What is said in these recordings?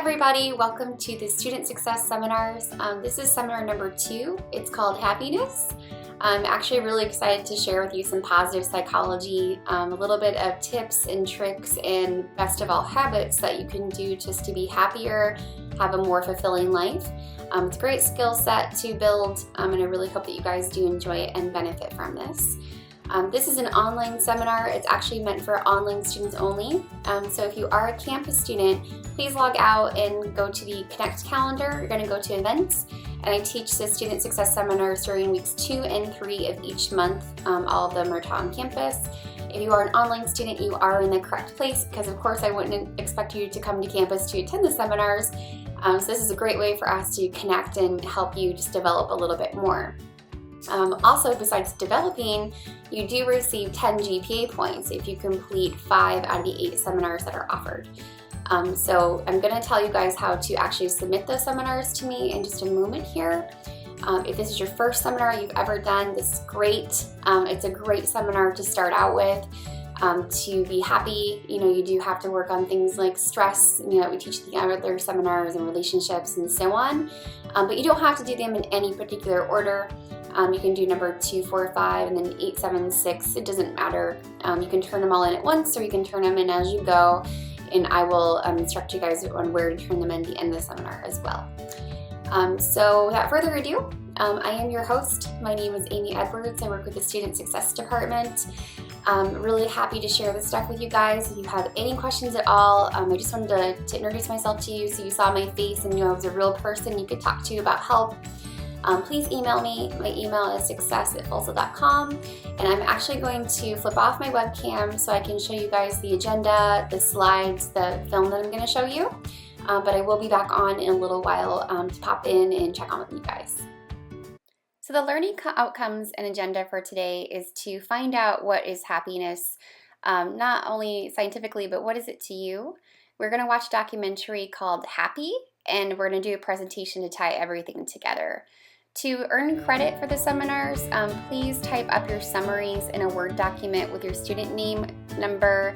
everybody, welcome to the Student Success Seminars. This is seminar number 2. It's called Happiness. I'm actually really excited to share with you some positive psychology, a little bit of tips and tricks and best of all habits that you can do just to be happier, have a more fulfilling life. It's a great skill set to build, and I really hope that you guys do enjoy it and benefit from this. This is an online seminar. It's actually meant for online students only. So if you are a campus student, please log out and go to the Connect calendar. You're going to go to events, and I teach the Student Success Seminars during weeks 2 and 3 of each month. All of them are taught on campus. If you are an online student, you are in the correct place because, of course, I wouldn't expect you to come to campus to attend the seminars. So this is a great way for us to connect and help you just develop a little bit more. Also, besides developing, you do receive 10 GPA points if you complete 5 out of the 8 seminars that are offered. So I'm going to tell you guys how to actually submit those seminars to me in just a moment here. If this is your first seminar you've ever done, this is great. It's a great seminar to start out with. To be happy, you do have to work on things like stress, we teach the other seminars and relationships and so on. But you don't have to do them in any particular order. You can do number 2, 4, 5, and then 8, 7, 6. It doesn't matter. You can turn them all in at once, or you can turn them in as you go, and I will instruct you guys on where to turn them in at the end of the seminar as well. So without further ado, I am your host. My name is Amy Edwards. I work with the Student Success Department. I'm really happy to share this stuff with you guys. If you have any questions at all, I just wanted to introduce myself to you so you saw my face and knew I was a real person you could talk to about help. Please email me. My email is success@fulsa.com, and I'm actually going to flip off my webcam so I can show you guys the agenda, the slides, the film that I'm going to show you. But I will be back on in a little while to pop in and check on with you guys. So the learning outcomes and agenda for today is to find out what is happiness, not only scientifically, but what is it to you. We're going to watch a documentary called Happy, and we're going to do a presentation to tie everything together. To earn credit for the seminars, please type up your summaries in a Word document with your student name, number,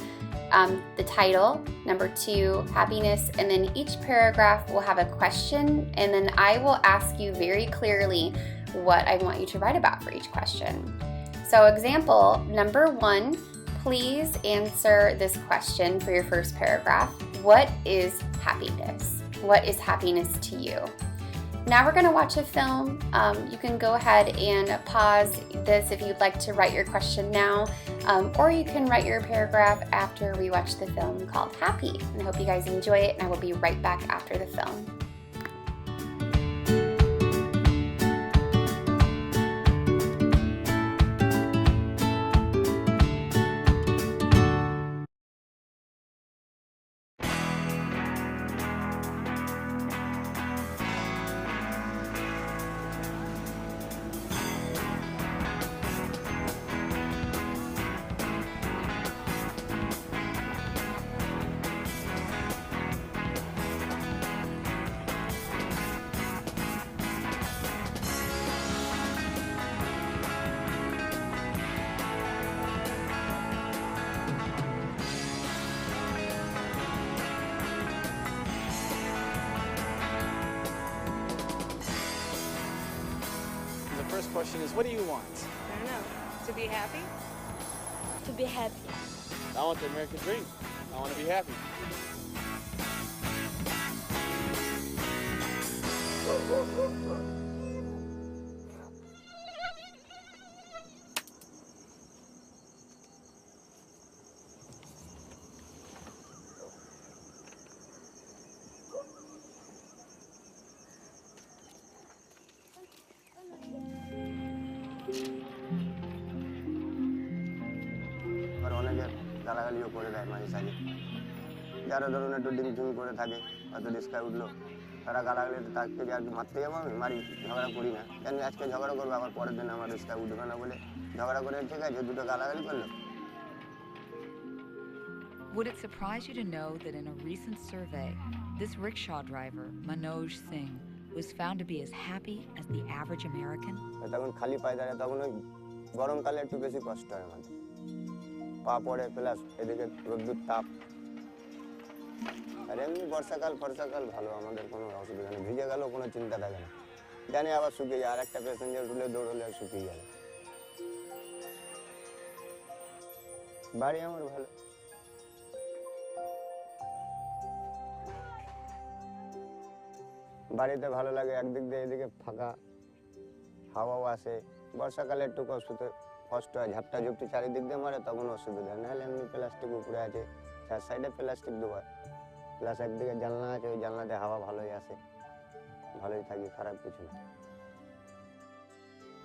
the title, number 2, happiness, and then each paragraph will have a question, and then I will ask you very clearly what I want you to write about for each question. So example, number 1, please answer this question for your first paragraph. What is happiness? What is happiness to you? Now we're going to watch a film. You can go ahead and pause this if you'd like to write your question now, or you can write your paragraph after we watch the film called Happy. And I hope you guys enjoy it, and I will be right back after the film. The first question is, what do you want? I don't know. To be happy? To be happy. I want the American dream. I want to be happy. অনেকে গালাগালিও করে দেয় মাঝে সাঝে, যারা ধরুন একটু ডিমঝুম করে থাকে, হয়তো রিস্কায় উঠলো, তারা গালাগালি তার থেকে আর কি মারতে যাবো, আমি মারি, ঝগড়া করি না। কেন আজকে ঝগড়া করবো, আবার পরের দিন আমার রিস্কায় উঠবে না বলে ঝগড়া করে ঠিক আছে, দুটো গালাগালি করলো। Would it surprise you to know that in a recent survey, this rickshaw driver, Manoj Singh, was found to be as happy as the average American? তখন খালি পায়ে দাঁড়ায়, তখন ওই গরমকালে একটু বেশি কষ্ট হয় আমাদের, পা পড়ে প্লাস এদিকে রোদ্দুর তাপ, আর এমনি বর্ষাকাল ভালো, আমাদের কোনো অসুবিধা নেই, ভিজে গেলেও কোনো চিন্তা থাকে না, জানি আবার শুকিয়ে যায়, আর একটা প্যাসেঞ্জার তুলে দৌড়লে আর শুকিয়ে যাবে। বাড়ি আমার ভালো। বাড়িতে ভালো লাগে, একদিক দিয়ে এদিকে ফাঁকা, হাওয়াও আসে। বর্ষাকালে একটু কষ্ট হয়, ঝাপটা ঝুপটি চারিদিক দিয়ে মারে, তখন অসুবিধা, নাহলে এমনি প্লাস্টিক উপরে আছে, চার সাইডে প্লাস্টিক দেওয়া, প্লাস একদিকে জানলা আছে, ওই জানলাতে হাওয়া ভালোই আসে, ভালোই থাকি, খারাপ কিছু না।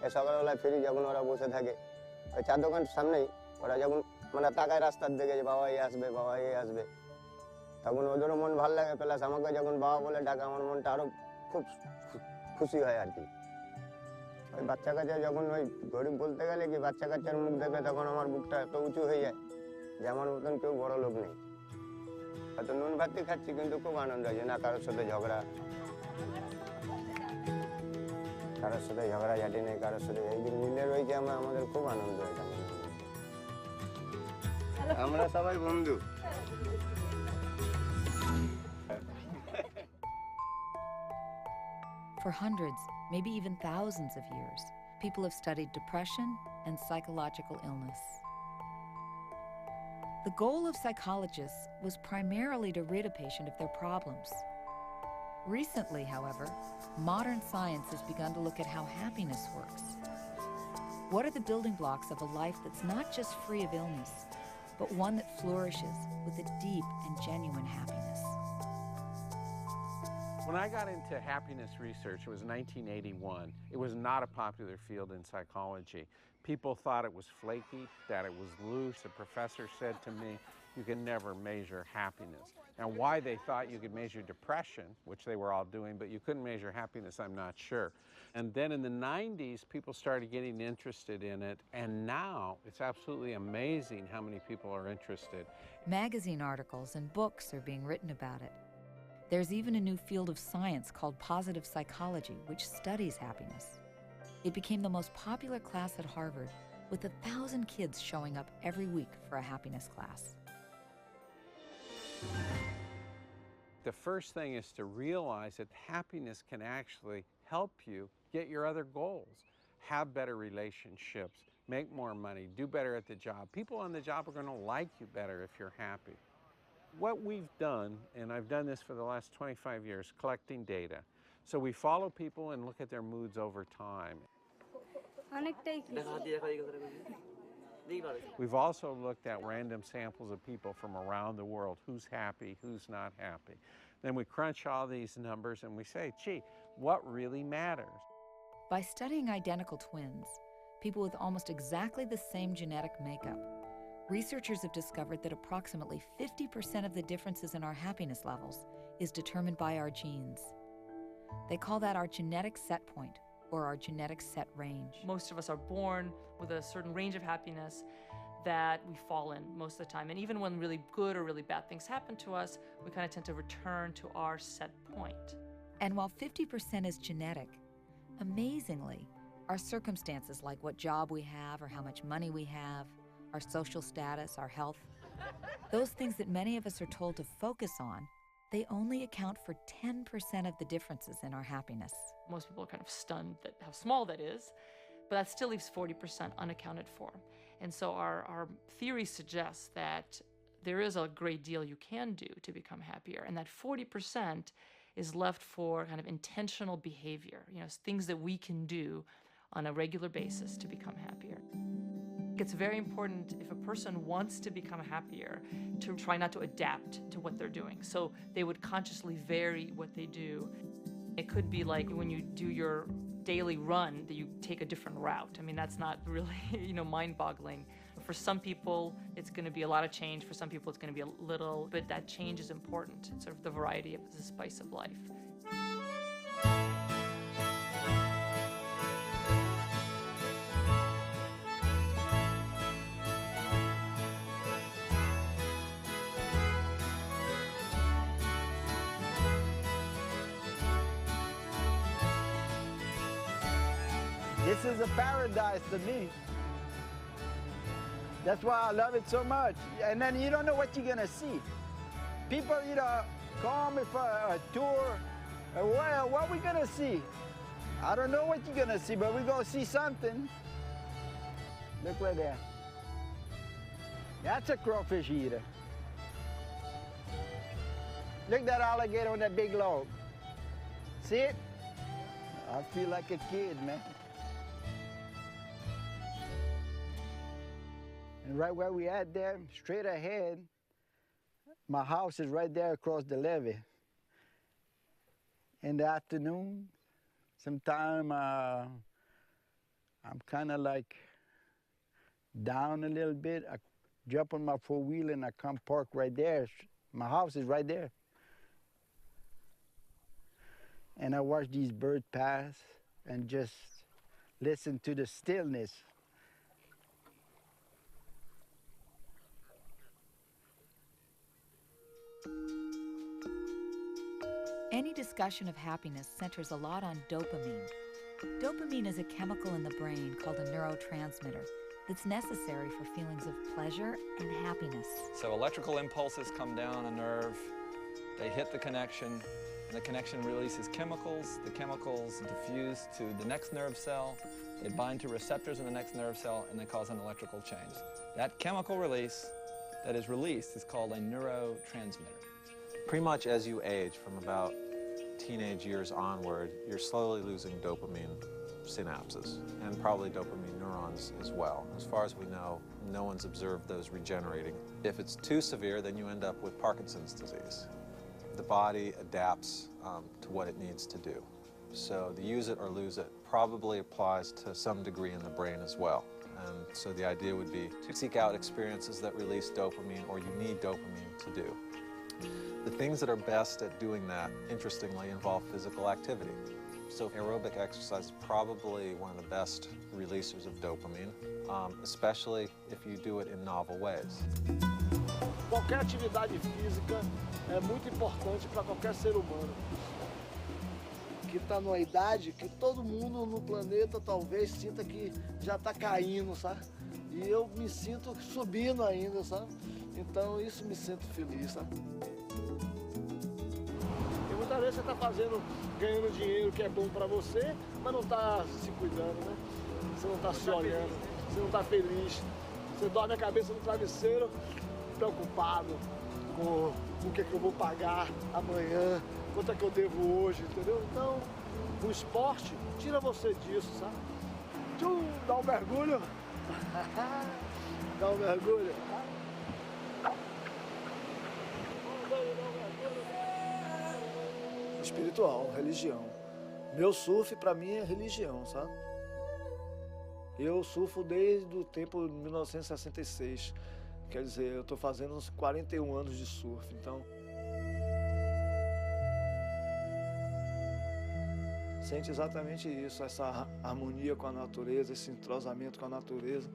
এই সকালবেলায় ফিরি যখন ওরা বসে থাকে ওই চার দোকান সামনেই, ওরা যখন মানে তাকায় রাস্তার দিকে যে বাবা এই আসবে, বাবা এই আসবে, তখন ওদেরও মন ভালো লাগে, প্লাস আমাকে যখন বাবা বলে ডাকে আমার মনটা আরো খুব খুশি হয় আর কি। ওই বাচ্চা কাচ্চা যখন ওই গরিব বলতে গেলে কি, বাচ্চা কাচ্চার মুখ দেখে তখন আমার বুকটা এত উঁচু হয়ে যায় যে আমার মতন কেউ বড় লোক নেই। হয়তো নুন ভাতি খাচ্ছি কিন্তু খুব আনন্দ হয় যে না কারোর সাথে ঝাঁটি নেই, কারোর সাথে এই যে মিলে রয়েছে আমাদের খুব আনন্দ হয়। আমরা সবাই বন্ধু। For hundreds, maybe even thousands of years, people have studied depression and psychological illness. The goal of psychologists was primarily to rid a patient of their problems. Recently, however, modern science has begun to look at how happiness works. What are the building blocks of a life that's not just free of illness, but one that flourishes with a deep and genuine happiness? When I got into happiness research, it was 1981. It was not a popular field in psychology. People thought it was flaky, that it was loose. A professor said to me, you can never measure happiness. Now, why they thought you could measure depression, which they were all doing, but you couldn't measure happiness, I'm not sure. And then in the 90s, people started getting interested in it, and now it's absolutely amazing how many people are interested. Magazine articles and books are being written about it. There's even a new field of science called positive psychology, which studies happiness. It became the most popular class at Harvard, with 1,000 kids showing up every week for a happiness class. The first thing is to realize that happiness can actually help you get your other goals, have better relationships, make more money, do better at the job. People on the job are going to like you better if you're happy. What we've done, and I've done this for the last 25 years, collecting data. So we follow people and look at their moods over time. We've also looked at random samples of people from around the world, who's happy, who's not happy. Then we crunch all these numbers and we say, gee, what really matters? By studying identical twins, people with almost exactly the same genetic makeup, researchers have discovered that approximately 50% of the differences in our happiness levels is determined by our genes. They call that our genetic set point, or our genetic set range. Most of us are born with a certain range of happiness that we fall in most of the time. And even when really good or really bad things happen to us, we kind of tend to return to our set point. And while 50% is genetic, amazingly, our circumstances, like what job we have or how much money we have, our social status, our health, those things that many of us are told to focus on, they only account for 10% of the differences in our happiness. Most people are kind of stunned at how small that is, but that still leaves 40% unaccounted for. And so our theory suggests that there is a great deal you can do to become happier, and that 40% is left for kind of intentional behavior, things that we can do on a regular basis to become happier. It's very important, if a person wants to become happier, to try not to adapt to what they're doing. So they would consciously vary what they do. It could be like when you do your daily run, that you take a different route. I mean, that's not really, mind-boggling. For some people, it's going to be a lot of change. For some people, it's going to be a little, but that change is important. It's sort of the variety of the spice of life. This is a paradise to me. That's why I love it so much. And then you don't know what you're gonna see. People, come for a tour. Well, what we gonna see? I don't know what you're gonna see, but we're gonna see something. Look right there. That's a crawfish eater. Look at that alligator on that big log. See it? I feel like a kid, man. And right where we at there, straight ahead, my house is right there across the levee. In the afternoon, sometime I'm kind of like down a little bit. I jump on my four-wheeler and I come park right there. My house is right there. And I watch these birds pass and just listen to the stillness. Any discussion of happiness centers a lot on dopamine. Dopamine is a chemical in the brain called a neurotransmitter that's necessary for feelings of pleasure and happiness. So electrical impulses come down a nerve, they hit the connection, and the connection releases chemicals. The chemicals diffuse to the next nerve cell, they bind to receptors in the next nerve cell, and they cause an electrical change. That chemical release that is released is called a neurotransmitter. Pretty much as you age, from about teenage years onward, you're slowly losing dopamine synapses and probably dopamine neurons as well. As far as we know, no one's observed those regenerating. If it's too severe, then you end up with Parkinson's disease. The body adapts to what it needs to do. So the use it or lose it probably applies to some degree in the brain as well. And so the idea would be to seek out experiences that release dopamine or you need dopamine to do. The things that are best at doing that, interestingly, involve physical activity. So aerobic exercise is probably one of the best releasers of dopamine, especially if you do it in novel ways. Qualquer atividade física é muito importante para qualquer ser humano. Que está numa idade que todo mundo no planeta talvez sinta que já está caindo, sabe? E eu me sinto subindo ainda, sabe? Então isso me sinto feliz, sabe? E muitas vezes você está ganhando dinheiro que é bom para você, mas não está se cuidando, né? Você não está se olhando, você não está feliz. Você dorme a cabeça no travesseiro, preocupado com o que é que eu vou pagar amanhã, quanto é que eu devo hoje, entendeu? Então, o esporte tira você disso, sabe? Dá um mergulho. Dá um mergulho. Espiritual, religião. Meu surf para mim é religião, sabe? Eu surfo desde o tempo de 1966. Quer dizer, eu estou fazendo uns 41 anos de surf, então... Sente exatamente isso, essa harmonia com a natureza, esse entrosamento com a natureza.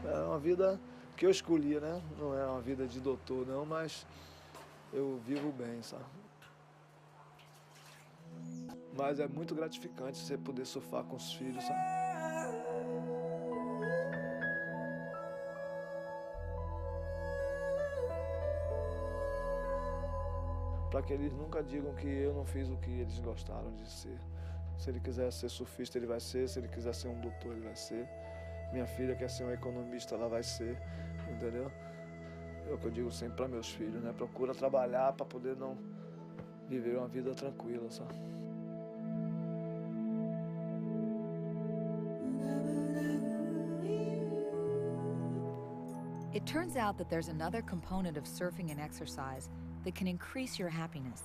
É uma vida que eu escolhi, né? Não é uma vida de doutor, não, mas eu vivo bem, sabe? Mas é muito gratificante você poder surfar com os filhos, sabe? Para que eles nunca digam que eu não fiz o que eles gostaram de ser. Se ele quiser ser surfista, ele vai ser. Se ele quiser ser um doutor, ele vai ser. Minha filha quer ser uma economista, ela vai ser, entendeu? É o que eu digo sempre para meus filhos, né? Procura trabalhar para poder não viver uma vida tranquila, sabe? It turns out that there's another component of surfing and exercise that can increase your happiness.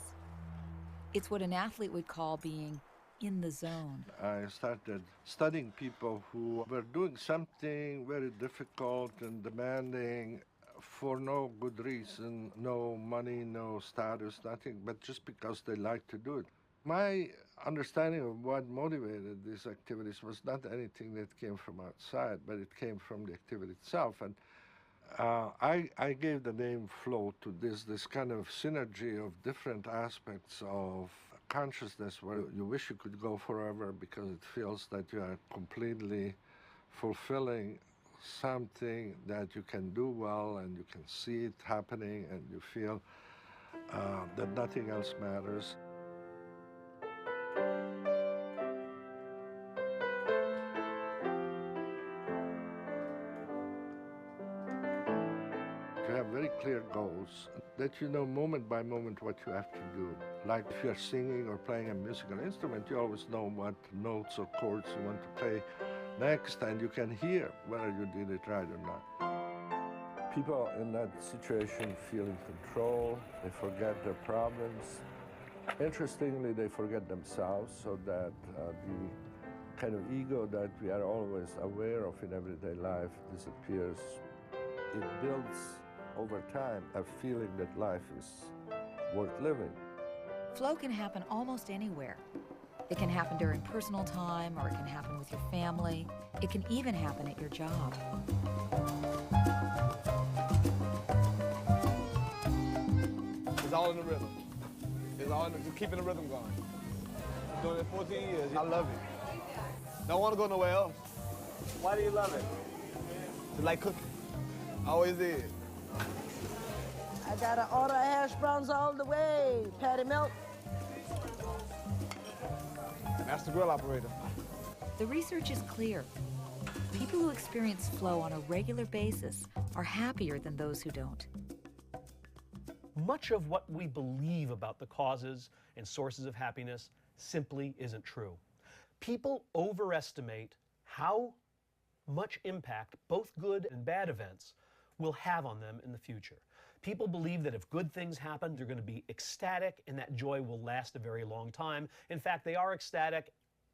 It's what an athlete would call being in the zone. I started studying people who were doing something very difficult and demanding for no good reason, no money, no status, nothing, but just because they like to do it. My understanding of what motivated these activities was not anything that came from outside, but it came from the activity itself. And I gave the name flow to this kind of synergy of different aspects of consciousness where you wish you could go forever because it feels that you are completely fulfilling something that you can do well and you can see it happening and you feel that nothing else matters. To have very clear goals that you know moment by moment what you have to do. Like if you're singing or playing a musical instrument, you always know what notes or chords you want to play next, and you can hear whether you did it right or not. People in that situation feel in control, they forget their problems. Interestingly, they forget themselves, so that the kind of ego that we are always aware of in everyday life disappears. It builds over time a feeling that life is worth living. Flow can happen almost anywhere. It can happen during personal time, or it can happen with your family. It can even happen at your job. It's all in the rhythm. It's all in the, just keeping the rhythm going. I'm doing it 14 years. I love it. Don't want to go nowhere else. Why do you love it? It's like cooking. Always did. I got an order of hash browns all the way. Patty milk. That's the grill operator. The research is clear. People who experience flow on a regular basis are happier than those who don't. Much of what we believe about the causes and sources of happiness simply isn't true. People overestimate how much impact both good and bad events will have on them in the future. People believe that if good things happen, they're going to be ecstatic and that joy will last a very long time. In fact, they are ecstatic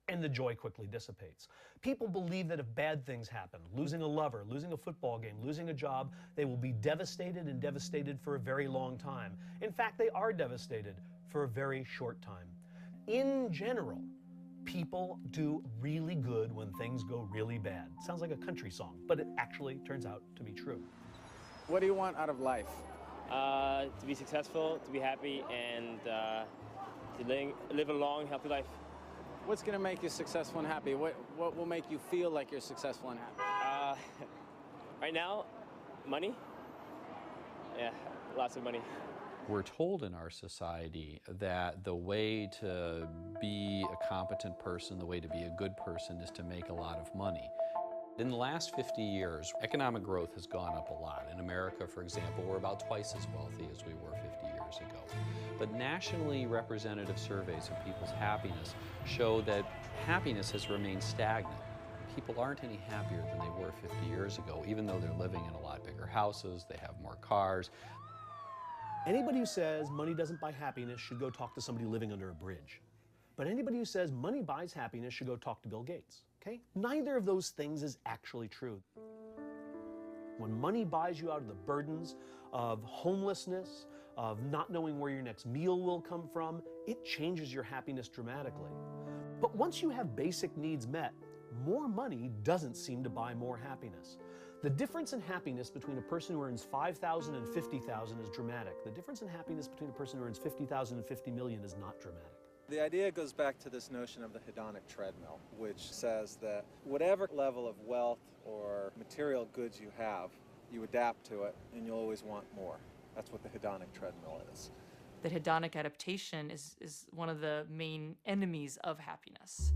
and the joy quickly dissipates. People believe that if bad things happen, losing a lover, losing a football game, losing a job, they will be devastated and devastated for a very long time. In fact, they are devastated for a very short time. In general, people do really good when things go really bad. Sounds like a country song, but it actually turns out to be true. What do you want out of life? To be successful, to be happy, and to live a long, healthy life. What's going to make you successful and happy? What will make you feel like you're successful and happy? Right now, money. Yeah, lots of money. We're told in our society that the way to be a competent person, the way to be a good person, is to make a lot of money. In the last 50 years, economic growth has gone up a lot. In America, for example, we're about twice as wealthy as we were 50 years ago. But nationally representative surveys of people's happiness show that happiness has remained stagnant. People aren't any happier than they were 50 years ago, even though they're living in a lot bigger houses, they have more cars. Anybody who says money doesn't buy happiness should go talk to somebody living under a bridge. But anybody who says money buys happiness should go talk to Bill Gates, okay? Neither of those things is actually true. When money buys you out of the burdens of homelessness, of not knowing where your next meal will come from, it changes your happiness dramatically. But once you have basic needs met, more money doesn't seem to buy more happiness. The difference in happiness between a person who earns $5,000 and $50,000 is dramatic. The difference in happiness between a person who earns $50,000 and $50 million is not dramatic. The idea goes back to this notion of the hedonic treadmill, which says that whatever level of wealth or material goods you have, you adapt to it and you'll always want more. That's what the hedonic treadmill is. That hedonic adaptation is one of the main enemies of happiness.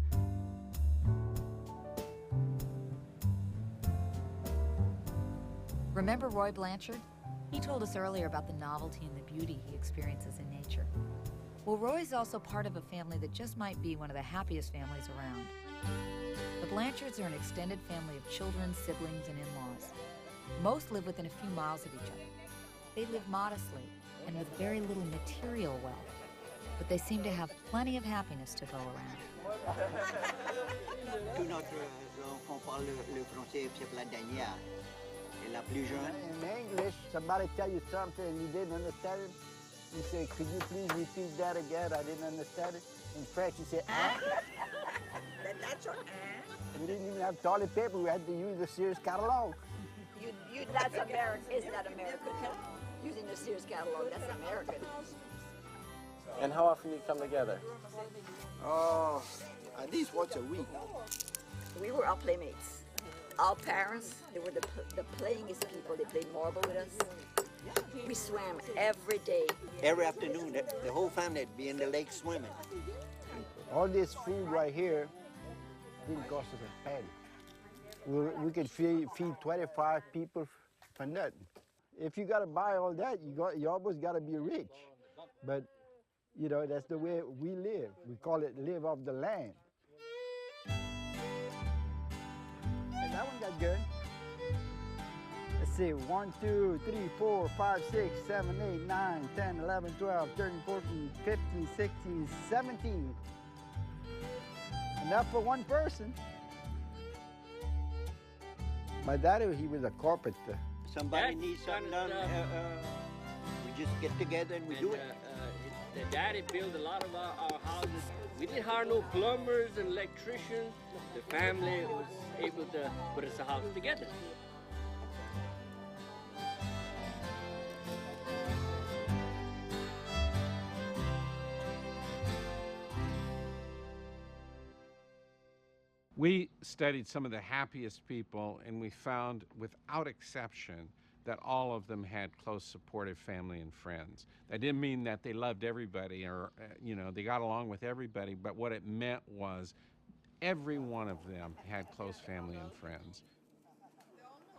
Remember Roy Blanchard? He told us earlier about the novelty and the beauty he experiences in nature. Well, Roy's also part of a family that just might be one of the happiest families around. The Blanchards are an extended family of children, siblings, and in-laws. Most live within a few miles of each other. They live modestly and with very little material wealth, but they seem to have plenty of happiness to go around. Tout notre enfant parle le français, c'est la dernière. Et la plus jeune. In English, somebody tell you something and you didn't understand it, you say, could you please repeat that again? I didn't understand it. In French, you say, ah. That's your We didn't even have toilet paper. We had to use the Sears catalog. That's American. Isn't that American? Using the Sears catalog, that's American. And how often do you come together? At least once a week. We were our playmates. Our parents, they were the playingest people. They played marble with us. We swam every day. Every afternoon, the whole family would be in the lake swimming. All this food right here didn't cost us a penny. We could feed 25 people for nothing. If you got to buy all that, you almost got to be rich. But, you know, that's the way we live. We call it live off the land. And that one got good. Let's see, 1, 2, 3, 4, 5, 6, 7, 8, 9, 10, 11, 12, 13, 14, 15, 16, 17. Enough for one person. My daddy, he was a carpenter. Somebody needs something done, we just get together and we do it. The daddy built a lot of our houses. We didn't hire no plumbers and electricians. The family was able to put us a house together. We studied some of the happiest people, and we found, without exception, that all of them had close, supportive family and friends. That didn't mean that they loved everybody or, you know, they got along with everybody, but what it meant was every one of them had close family and friends.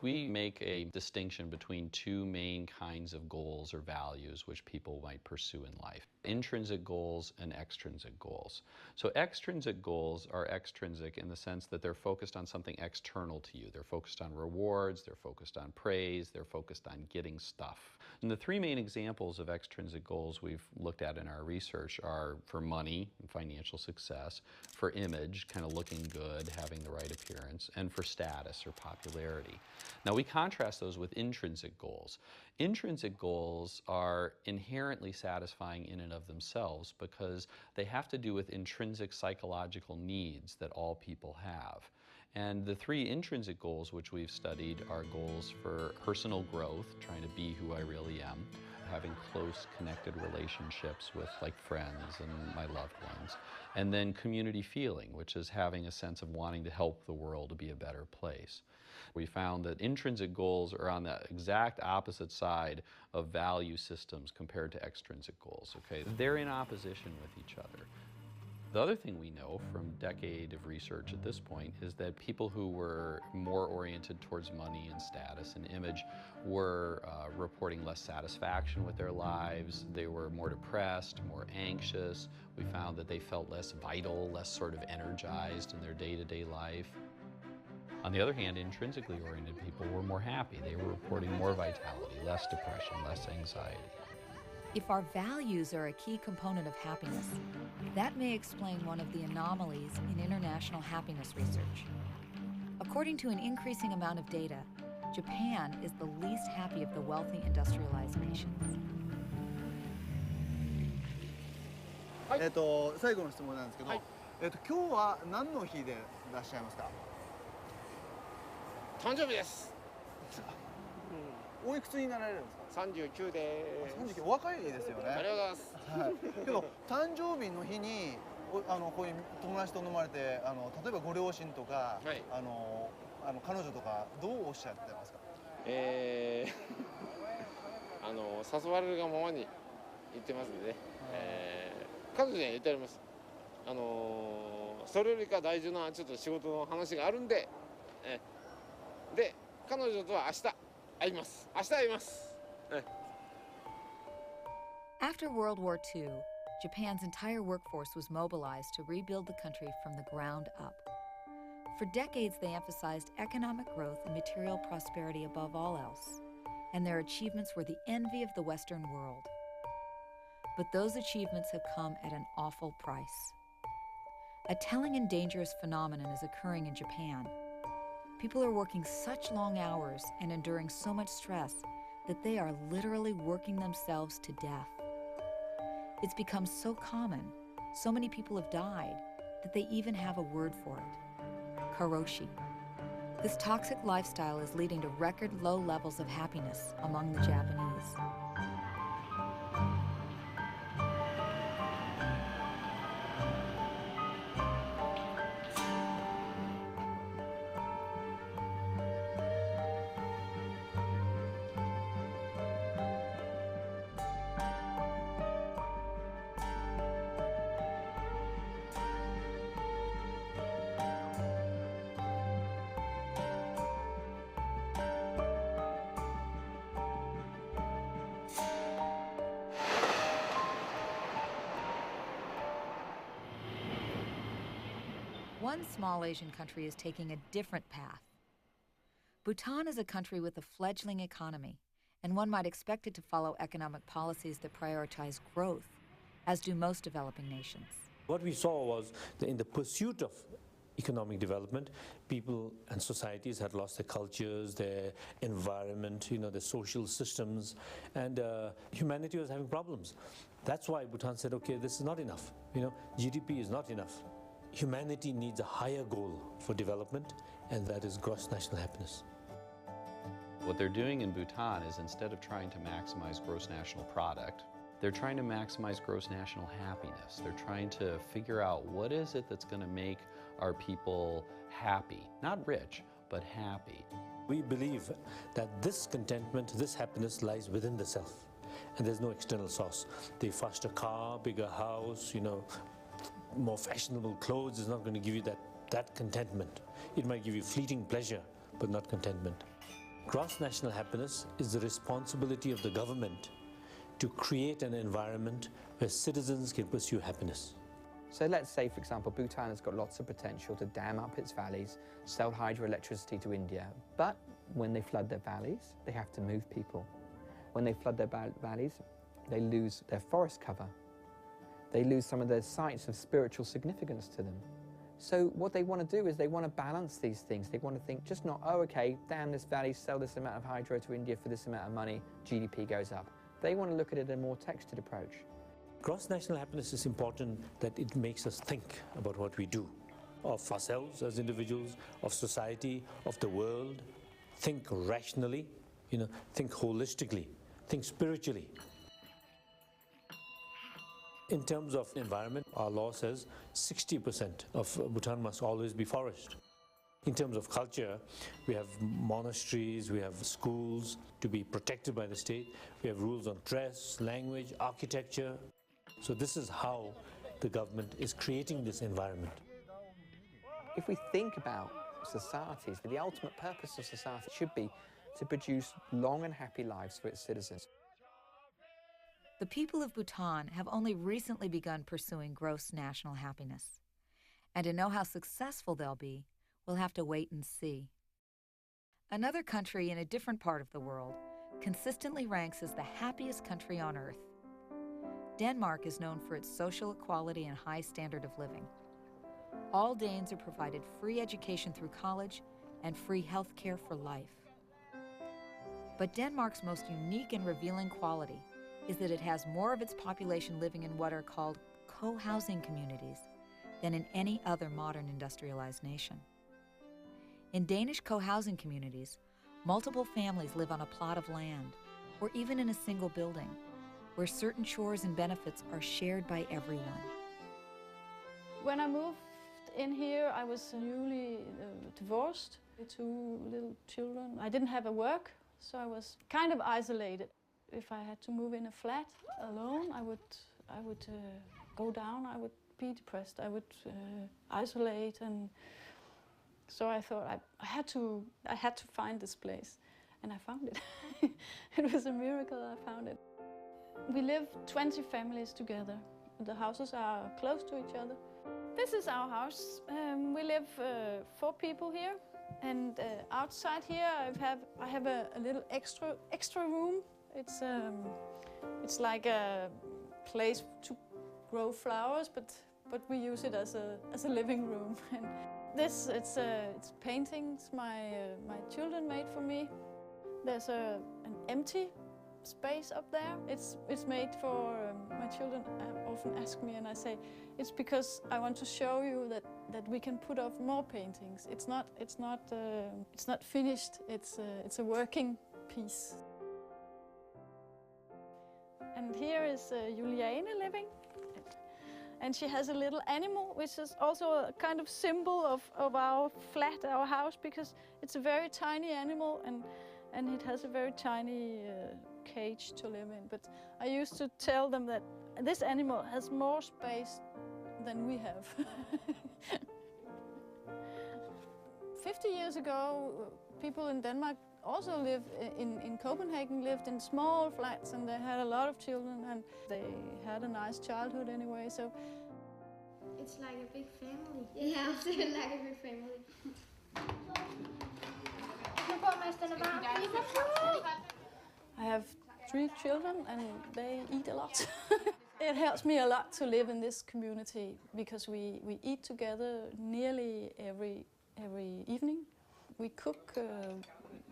We make a distinction between two main kinds of goals or values which people might pursue in life: intrinsic goals and extrinsic goals. So extrinsic goals are extrinsic in the sense that they're focused on something external to you. They're focused on rewards, they're focused on praise, they're focused on getting stuff. And the three main examples of extrinsic goals we've looked at in our research are for money and financial success, for image, kind of looking good, having the right appearance, and for status or popularity. Now we contrast those with intrinsic goals. Intrinsic goals are inherently satisfying in and of themselves because they have to do with intrinsic psychological needs that all people have. And the three intrinsic goals which we've studied are goals for personal growth, trying to be who I really am, having close connected relationships with like friends and my loved ones, and then community feeling, which is having a sense of wanting to help the world to be a better place. We found that intrinsic goals are on the exact opposite side of value systems compared to extrinsic goals, okay? They're in opposition with each other. The other thing we know from a decade of research at this point is that people who were more oriented towards money and status and image were reporting less satisfaction with their lives. They were more depressed, more anxious. We found that they felt less vital, less sort of energized in their day-to-day life. On the other hand, intrinsically oriented people were more happy. They were reporting more vitality, less depression, less anxiety. If our values are a key component of happiness, that may explain one of the anomalies in international happiness research. According to an increasing amount of data, Japan is the least happy of the wealthy industrialized nations. 最後の質問なんですけど、今日は何の日でいらっしゃいますか？誕生日です。おいくつになられるんですか？39です。39、お若いですよね。ありがとうございます。はい。けど誕生日の日にこういう友達と飲まれて例えばご両親とか、はい、彼女とかどうおっしゃってますか？誘われるがままに言ってますんでね。彼女には言ってあります。それよりか大事なちょっと仕事の話があるんで、で彼女とは明日会います。明日会います。After World War II, Japan's entire workforce was mobilized to rebuild the country from the ground up. For decades, they emphasized economic growth and material prosperity above all else, and their achievements were the envy of the Western world. But those achievements have come at an awful price. A telling and dangerous phenomenon is occurring in Japan. People are working such long hours and enduring so much stress that they are literally working themselves to death. It's become so common, so many people have died, that they even have a word for it: karoshi. This toxic lifestyle is leading to record low levels of happiness among the Japanese. One small Asian country is taking a different path. Bhutan is a country with a fledgling economy, and one might expect it to follow economic policies that prioritize growth, as do most developing nations. What we saw was that in the pursuit of economic development, people and societies had lost their cultures, their environment, their social systems, and humanity was having problems. That's why Bhutan said, okay, this is not enough. GDP is not enough. Humanity needs a higher goal for development, and that is gross national happiness. What they're doing in Bhutan is, instead of trying to maximize gross national product, they're trying to maximize gross national happiness. They're trying to figure out what is it that's going to make our people happy. Not rich, but happy. We believe that this contentment, this happiness lies within the self, and there's no external source. The faster car, bigger house, more fashionable clothes is not going to give you that contentment. It might give you fleeting pleasure, but not contentment. Gross national happiness is the responsibility of the government to create an environment where citizens can pursue happiness. So let's say, for example, Bhutan has got lots of potential to dam up its valleys, sell hydroelectricity to India. But when they flood their valleys, they have to move people. When they flood their valleys, they lose their forest cover. They lose some of their sites of spiritual significance to them. So what they want to do is they want to balance these things. They want to think just not, oh, okay, dam this valley, sell this amount of hydro to India for this amount of money, GDP goes up. They want to look at it in a more textured approach. Gross national happiness is important that it makes us think about what we do, of ourselves as individuals, of society, of the world. Think rationally, think holistically, think spiritually. In terms of environment, our law says 60% of Bhutan must always be forest. In terms of culture, we have monasteries, we have schools to be protected by the state. We have rules on dress, language, architecture. So this is how the government is creating this environment. If we think about societies, the ultimate purpose of society should be to produce long and happy lives for its citizens. The people of Bhutan have only recently begun pursuing gross national happiness. And to know how successful they'll be, we'll have to wait and see. Another country in a different part of the world consistently ranks as the happiest country on earth. Denmark is known for its social equality and high standard of living. All Danes are provided free education through college and free health care for life. But Denmark's most unique and revealing quality is that it has more of its population living in what are called co-housing communities than in any other modern industrialized nation. In Danish co-housing communities, multiple families live on a plot of land, or even in a single building, where certain chores and benefits are shared by everyone. When I moved in here, I was newly divorced with 2 little children. I didn't have a work, so I was kind of isolated. If I had to move in a flat alone, I would go down. I would be depressed. I would isolate, and so I thought I had to find this place, and I found it. It was a miracle. I found it. We live 20 families together. The houses are close to each other. This is our house. We live 4 people here, and outside here I have a little extra room. It's like a place to grow flowers, but we use it as a living room. And this it's paintings my children made for me. There's an empty space up there. It's made for my children. Often ask me, and I say it's because I want to show you that we can put up more paintings. It's not finished. It's a working piece. And here is Juliane living, and she has a little animal, which is also a kind of symbol of our flat, our house, because it's a very tiny animal, and it has a very tiny cage to live in. But I used to tell them that this animal has more space than we have. 50 years ago, people in Denmark also lived in Copenhagen, lived in small flats, and they had a lot of children, and they had a nice childhood anyway. So it's like a big family. Yeah, also like a big family. I have 3 children and they eat a lot. It helps me a lot to live in this community because we eat together nearly every evening. We cook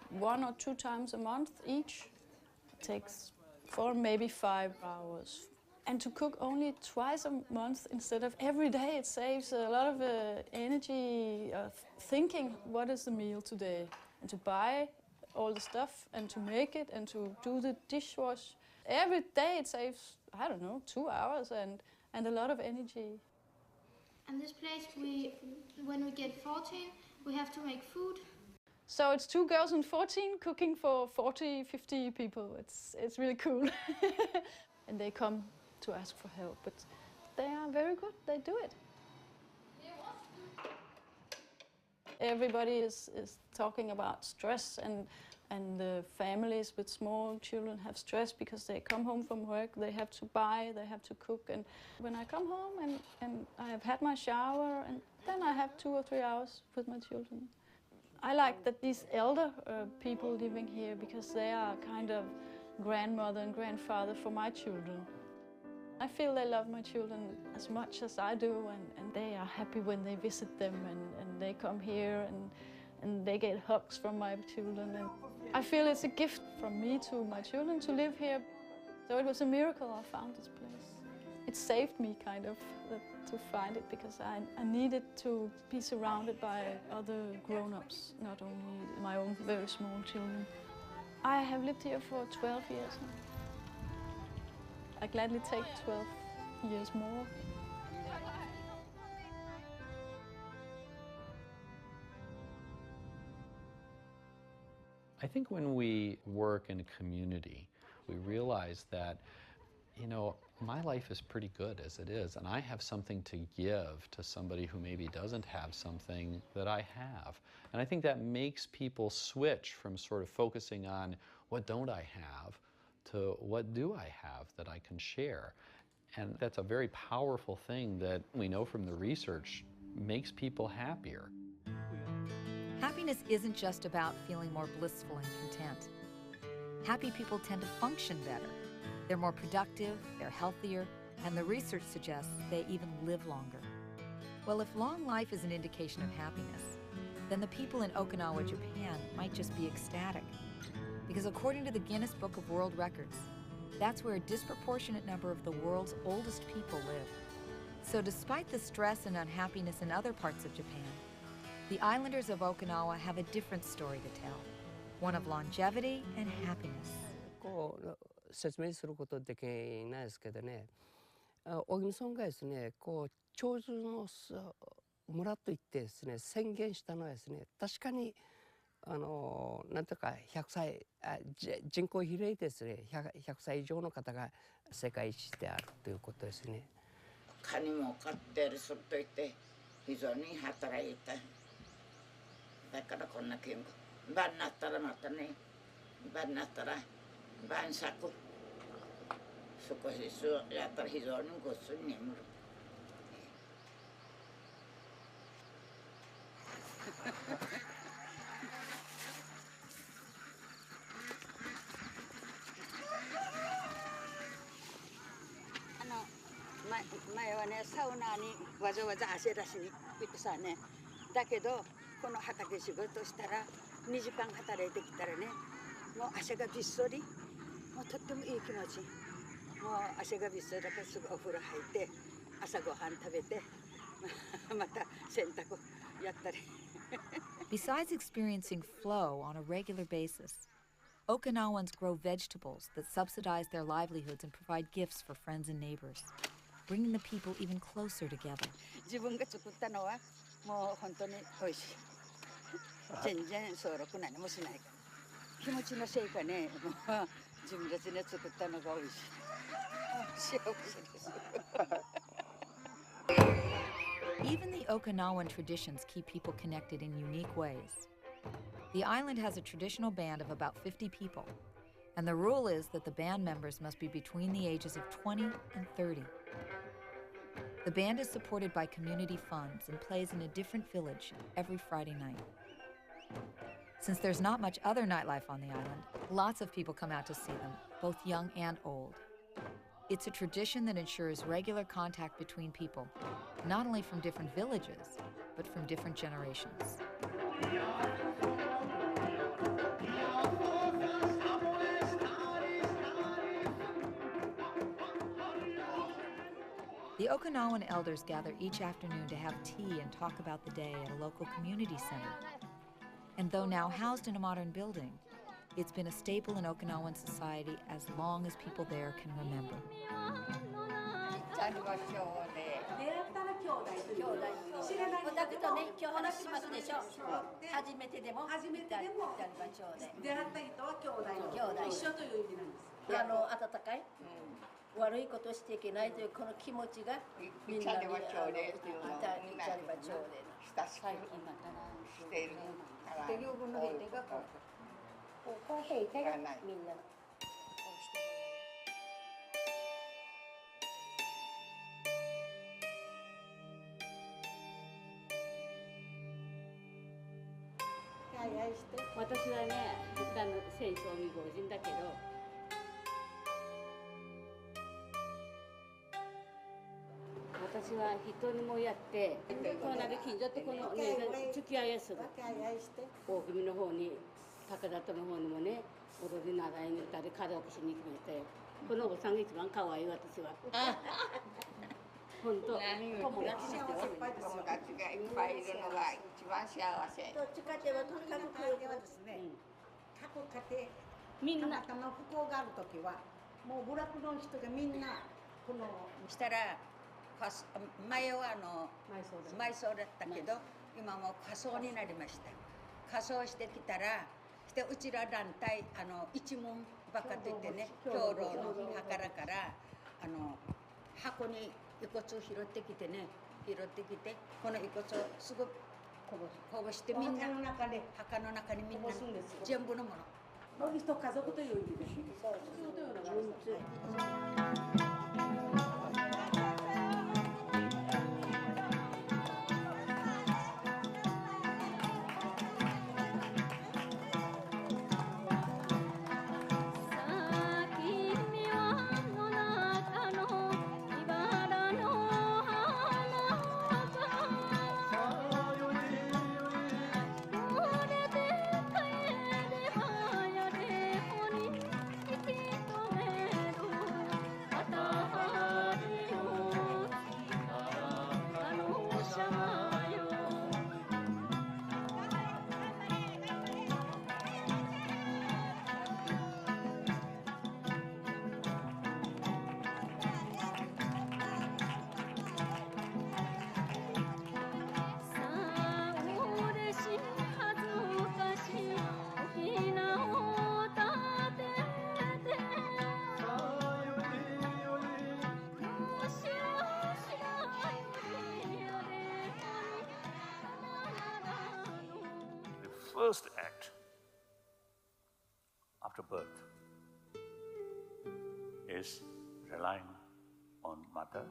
1 or 2 times a month each. It takes 4, maybe 5 hours. And to cook only twice a month instead of every day, it saves a lot of energy of thinking what is the meal today, and to buy all the stuff and to make it and to do the dishwash. Every day it saves, I don't know, 2 hours and a lot of energy. And this place, when we get 14, we have to make food. So it's 2 girls and 14 cooking for 40, 50 people. It's really cool. And they come to ask for help, but they are very good, they do it. Everybody is talking about stress and the families with small children have stress because they come home from work, they have to buy, they have to cook. And when I come home and I have had my shower, and then I have 2 or 3 hours with my children. I like that these elder people living here because they are kind of grandmother and grandfather for my children. I feel they love my children as much as I do, and they are happy when they visit them and they come here and they get hugs from my children. And I feel it's a gift from me to my children to live here. So it was a miracle I found this place. It saved me kind of to find it because I needed to be surrounded by other grown-ups, not only my own very small children. I have lived here for 12 years now. I gladly take 12 years more. I think when we work in a community, we realize that, you know, my life is pretty good as it is, and I have something to give to somebody who maybe doesn't have something that I have. And I think that makes people switch from sort of focusing on what don't I have to what do I have that I can share. And that's a very powerful thing that we know from the research makes people happier. Happiness isn't just about feeling more blissful and content. Happy people tend to function better. They're more productive, they're healthier, and the research suggests they even live longer. Well, if long life is an indication of happiness, then the people in Okinawa, Japan might just be ecstatic. Because according to the Guinness Book of World Records, that's where a disproportionate number of the world's oldest people live. So despite the stress and unhappiness in other parts of Japan, the islanders of Okinawa have a different story to tell, one of longevity and happiness. 説明することできないですけどね、小木村がですね、長寿の村といってですね、宣言したのはですね、確かになんとか100歳人口比例ですね、100歳以上の方が世界一であるということですね。金も買ってるするといって非常に働いた。だからこんな気分。晩になったらまたね、晩になったら晩酌。少しやったら非常にぐっすり眠る。前はね、サウナにわざわざ汗出しに行ってさね、だけどこの墓で仕事したら2時間働いてきたらね、もう汗がびっそり、もうとってもいい気持ち。もう汗がびっそりだからすぐお風呂入って朝ごはん食べてまた洗濯やったり。Besides experiencing flow on a regular basis, Okinawans grow vegetables that subsidize their livelihoods and provide gifts for friends and neighbors, bringing the people even closer together. 自分が作ったのはもう本当に美味しい。全然総力何もしないから。気持ちのせいかね、もう自分たちで作ったのが美味しい。幸せです。Even the Okinawan traditions keep people connected in unique ways. The island has a traditional band of about 50 people, and the rule is that the band members must be between the ages of 20 and 30. The band is supported by community funds and plays in a different village every Friday night. Since there's not much other nightlife on the island, lots of people come out to see them, both young and old. It's a tradition that ensures regular contact between people, not only from different villages, but from different generations. The Okinawan elders gather each afternoon to have tea and talk about the day at a local community center. And though now housed in a modern building, it's been a staple in Okinawan society as long as people there can remember. 悪いことしていけないというこの気持ちがみんなに親しくしているから結局の兵隊がこう兵隊がみんな私はね戦争未亡人だけど私は人にもやってこの中近所とこのね付き合いやする大組の方に高田との方にもね踊り習いに行ったりカラオケしに行きましてこのおばさんが一番可愛い私は本当友達がいっぱいいるのが一番幸せどっちかといえばとにかく家庭はですね各家庭みんなたまたま不幸がある時はもう部落の人がみんなこのしたら前は埋葬だったけど今もう仮装になりました仮装してきたらしてうちら団体一門ばっかといってね共同の墓だから箱に遺骨を拾ってきてね拾ってきてこの遺骨をすぐこぼしてみんな墓の中にみんな全部のものもう一家族という意味でそういうのがFirst act after birth is relying on mother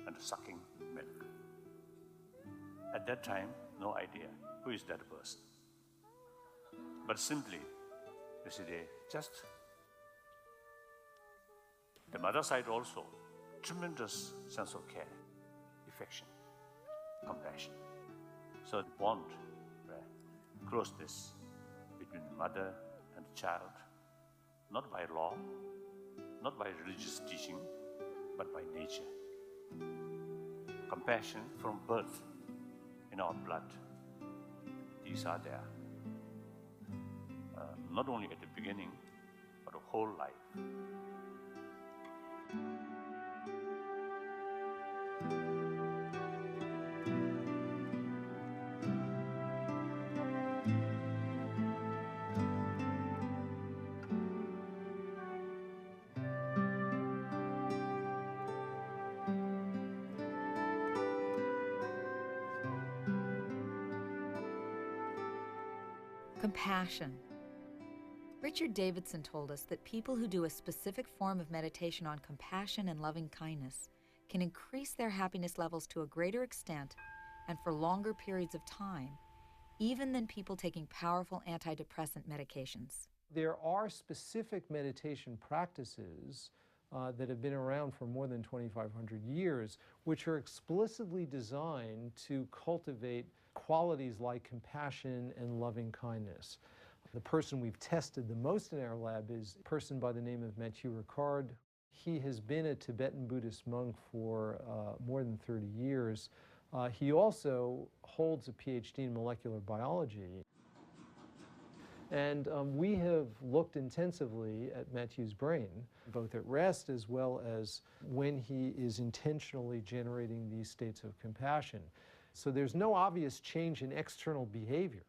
and sucking milk. At that time, no idea who is that person. But simply, you see, just the mother side also, tremendous sense of care, affection, compassion. So the bond, closeness between mother and child, not by law, not by religious teaching, but by nature. Compassion from birth in our blood. These are there, not only at the beginning, but a whole life. Compassion. Richard Davidson told us that people who do a specific form of meditation on compassion and loving kindness can increase their happiness levels to a greater extent and for longer periods of time, even than people taking powerful antidepressant medications. There are specific meditation practices that have been around for more than 2,500 years, which are explicitly designed to cultivate qualities like compassion and loving kindness. The person we've tested the most in our lab is a person by the name of Matthieu Ricard. He has been a Tibetan Buddhist monk for more than 30 years. He also holds a PhD in molecular biology. And we have looked intensively at Matthieu's brain, both at rest as well as when he is intentionally generating these states of compassion. So there's no obvious change in external behavior.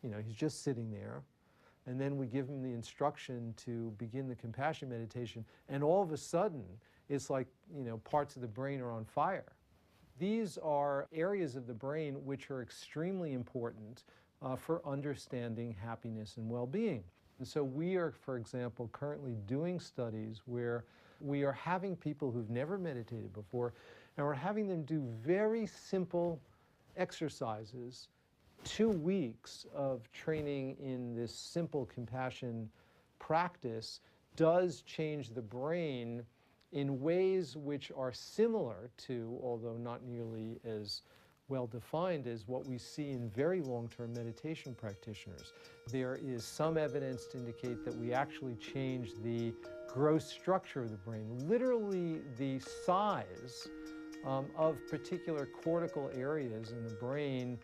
You know, he's just sitting there, and then we give him the instruction to begin the compassion meditation, and all of a sudden, it's like, you know, parts of the brain are on fire. These are areas of the brain which are extremely important for understanding happiness and well-being. And so we are, for example, currently doing studies where we are having people who've never meditated before, and we're having them do very simple exercises. 2 weeks of training in this simple compassion practice does change the brain in ways which are similar to, although not nearly as well defined as what we see in very long-term meditation practitioners. There is some evidence to indicate that we actually change the gross structure of the brain, literally the size of particular cortical areas in the brain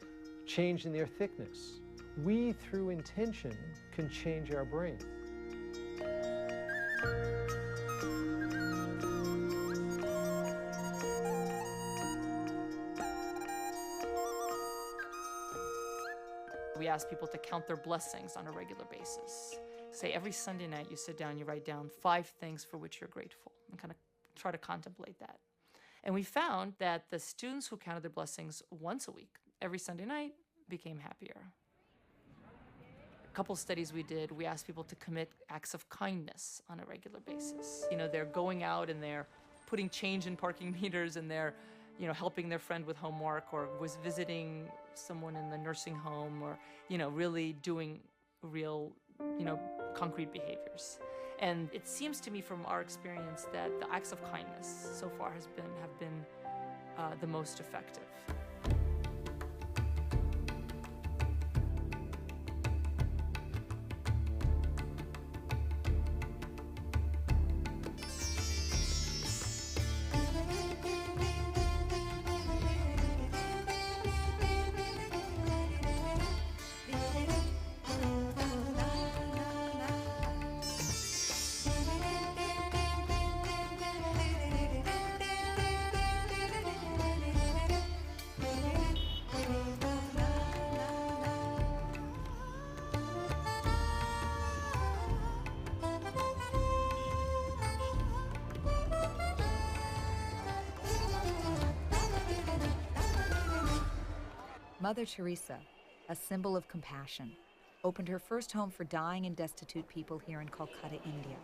change in their thickness. We, through intention, can change our brain. We ask people to count their blessings on a regular basis. Say every Sunday night you sit down, you write down 5 things for which you're grateful and kind of try to contemplate that. And we found that the students who counted their blessings once a week, every Sunday night, became happier. A couple studies we did, we asked people to commit acts of kindness on a regular basis. You know, they're going out and they're putting change in parking meters, and they're, you know, helping their friend with homework, or was visiting someone in the nursing home, or, you know, really doing real, you know, concrete behaviors. And it seems to me from our experience that the acts of kindness so far have been the most effective. Mother Teresa, a symbol of compassion, opened her first home for dying and destitute people here in Calcutta, India.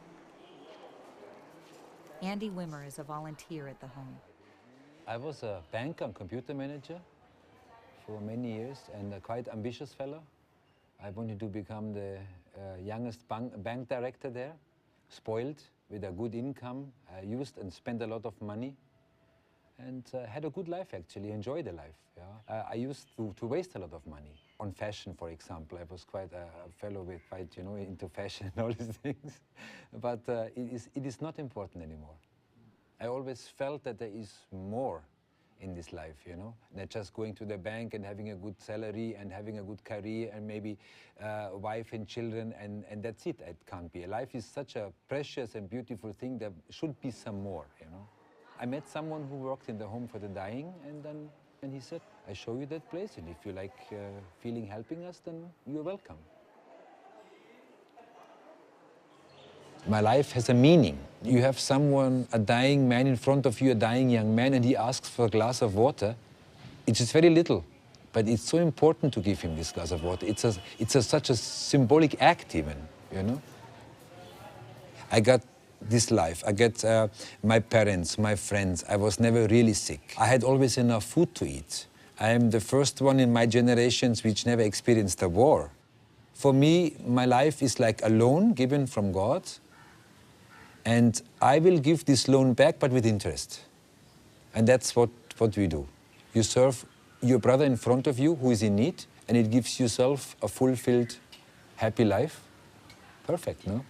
Andy Wimmer is a volunteer at the home. I was a bank and computer manager for many years, and a quite ambitious fellow. I wanted to become the youngest bank director there, spoiled with a good income, used and spent a lot of money, and had a good life, actually, enjoyed the life. Yeah? I used to waste a lot of money on fashion, for example. I was quite a fellow with quite, you know, into fashion and all these things. But it is not important anymore. I always felt that there is more in this life, you know, than just going to the bank and having a good salary and having a good career and maybe a wife and children, and that's it. It can't be. Life is such a precious and beautiful thing. There should be some more, you know. I met someone who worked in the home for the dying, and he said, I show you that place, and if you like feeling helping us, then you're welcome. My life has a meaning. You have someone, a dying man in front of you, a dying young man, and he asks for a glass of water. It is very little, but it's so important to give him this glass of water. It's such a symbolic act even, you know. I got this life. I get my parents, my friends. I was never really sick. I had always enough food to eat. I am the first one in my generations which never experienced a war. For me, my life is like a loan given from God, and I will give this loan back, but with interest. And that's what we do. You serve your brother in front of you who is in need, and it gives yourself a fulfilled, happy life. Perfect, no?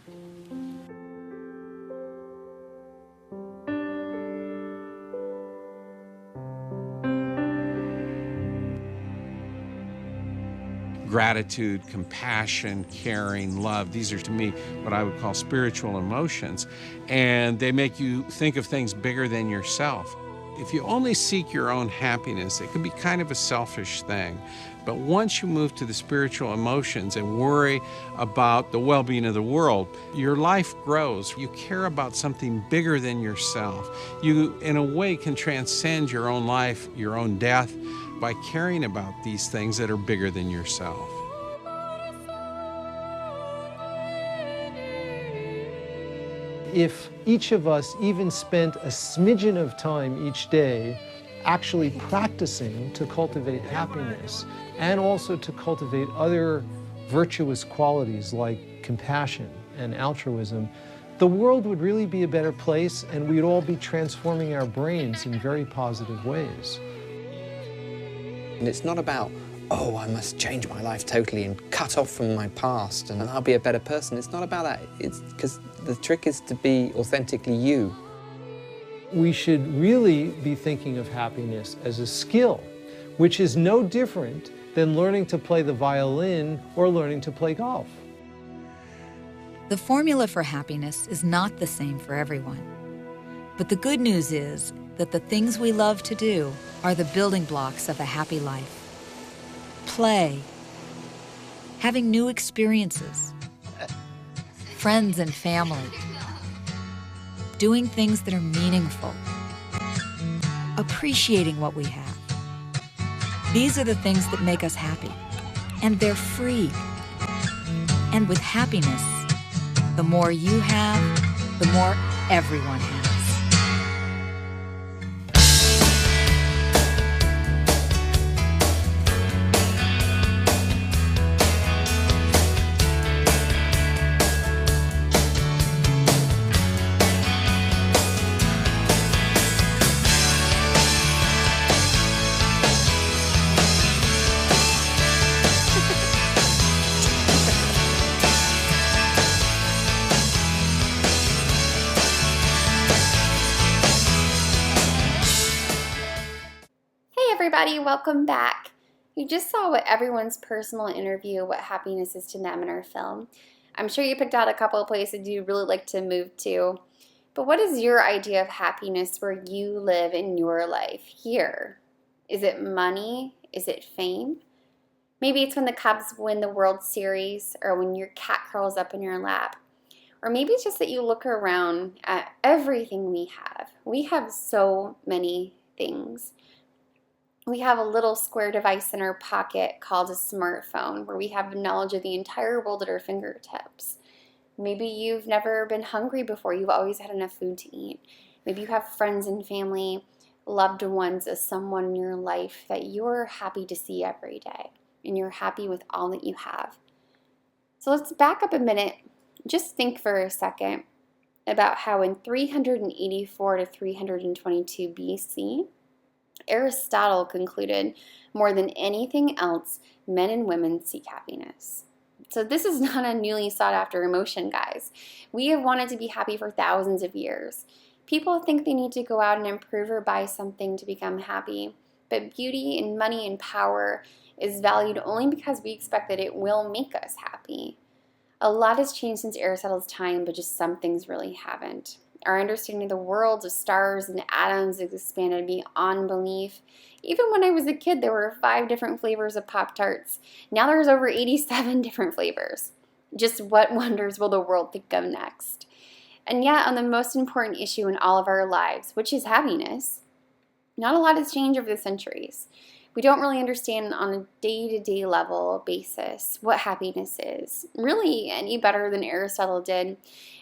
Gratitude, compassion, caring, love. These are, to me, what I would call spiritual emotions. And they make you think of things bigger than yourself. If you only seek your own happiness, it can be kind of a selfish thing. But once you move to the spiritual emotions and worry about the well-being of the world, your life grows. You care about something bigger than yourself. You, in a way, can transcend your own life, your own death, by caring about these things that are bigger than yourself. If each of us even spent a smidgen of time each day actually practicing to cultivate happiness and also to cultivate other virtuous qualities like compassion and altruism, the world would really be a better place, and we'd all be transforming our brains in very positive ways. And it's not about, oh, I must change my life totally and cut off from my past and I'll be a better person. It's not about that. It's because the trick is to be authentically you. We should really be thinking of happiness as a skill, which is no different than learning to play the violin or learning to play golf. The formula for happiness is not the same for everyone. But the good news is that the things we love to do are the building blocks of a happy life. Play, having new experiences, friends and family, doing things that are meaningful, appreciating what we have. These are the things that make us happy, and they're free. And with happiness, the more you have, the more everyone has. Everybody, welcome back. You just saw what everyone's personal interview, what happiness is to them in our film. I'm sure you picked out a couple of places you'd really like to move to. But what is your idea of happiness where you live in your life here? Is it money? Is it fame? Maybe it's when the Cubs win the World Series or when your cat curls up in your lap. Or maybe it's just that you look around at everything we have. We have so many things. We have a little square device in our pocket called a smartphone where we have knowledge of the entire world at our fingertips. Maybe you've never been hungry before. You've always had enough food to eat. Maybe you have friends and family, loved ones as someone in your life that you're happy to see every day, and you're happy with all that you have. So let's back up a minute. Just think for a second about how in 384 to 322 BC, Aristotle concluded, more than anything else, men and women seek happiness. So this is not a newly sought after emotion, guys. We have wanted to be happy for thousands of years. People think they need to go out and improve or buy something to become happy, but beauty and money and power is valued only because we expect that it will make us happy. A lot has changed since Aristotle's time, but just some things really haven't. Our understanding of the worlds of stars and atoms has expanded beyond belief. Even when I was a kid, there were 5 different flavors of Pop-Tarts. Now there's over 87 different flavors. Just what wonders will the world think of next? And yet, on the most important issue in all of our lives, which is happiness, not a lot has changed over the centuries. We don't really understand on a day-to-day level basis what happiness is, really any better than Aristotle did.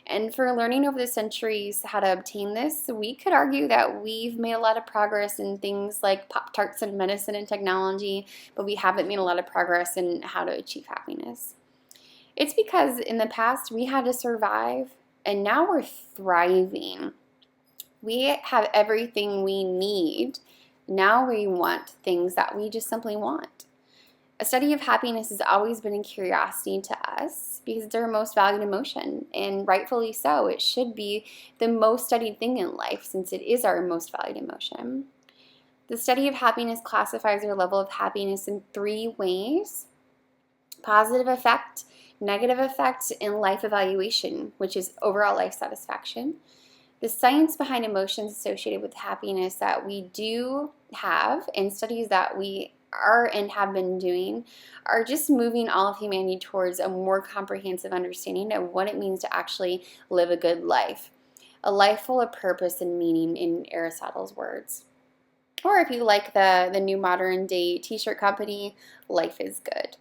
And for learning over the centuries how to obtain this, we could argue that we've made a lot of progress in things like Pop-Tarts and medicine and technology, but we haven't made a lot of progress in how to achieve happiness. It's because in the past we had to survive, and now we're thriving. We have everything we need. Now we want things that we just simply want. A study of happiness has always been a curiosity to us because it's our most valued emotion, and rightfully so. It should be the most studied thing in life since it is our most valued emotion. The study of happiness classifies our level of happiness in 3 ways: positive effect, negative effect, and life evaluation, which is overall life satisfaction. The science behind emotions associated with happiness that we do have, and studies that we are and have been doing, are just moving all of humanity towards a more comprehensive understanding of what it means to actually live a good life. A life full of purpose and meaning, in Aristotle's words. Or if you like the new modern day t-shirt company, life is good.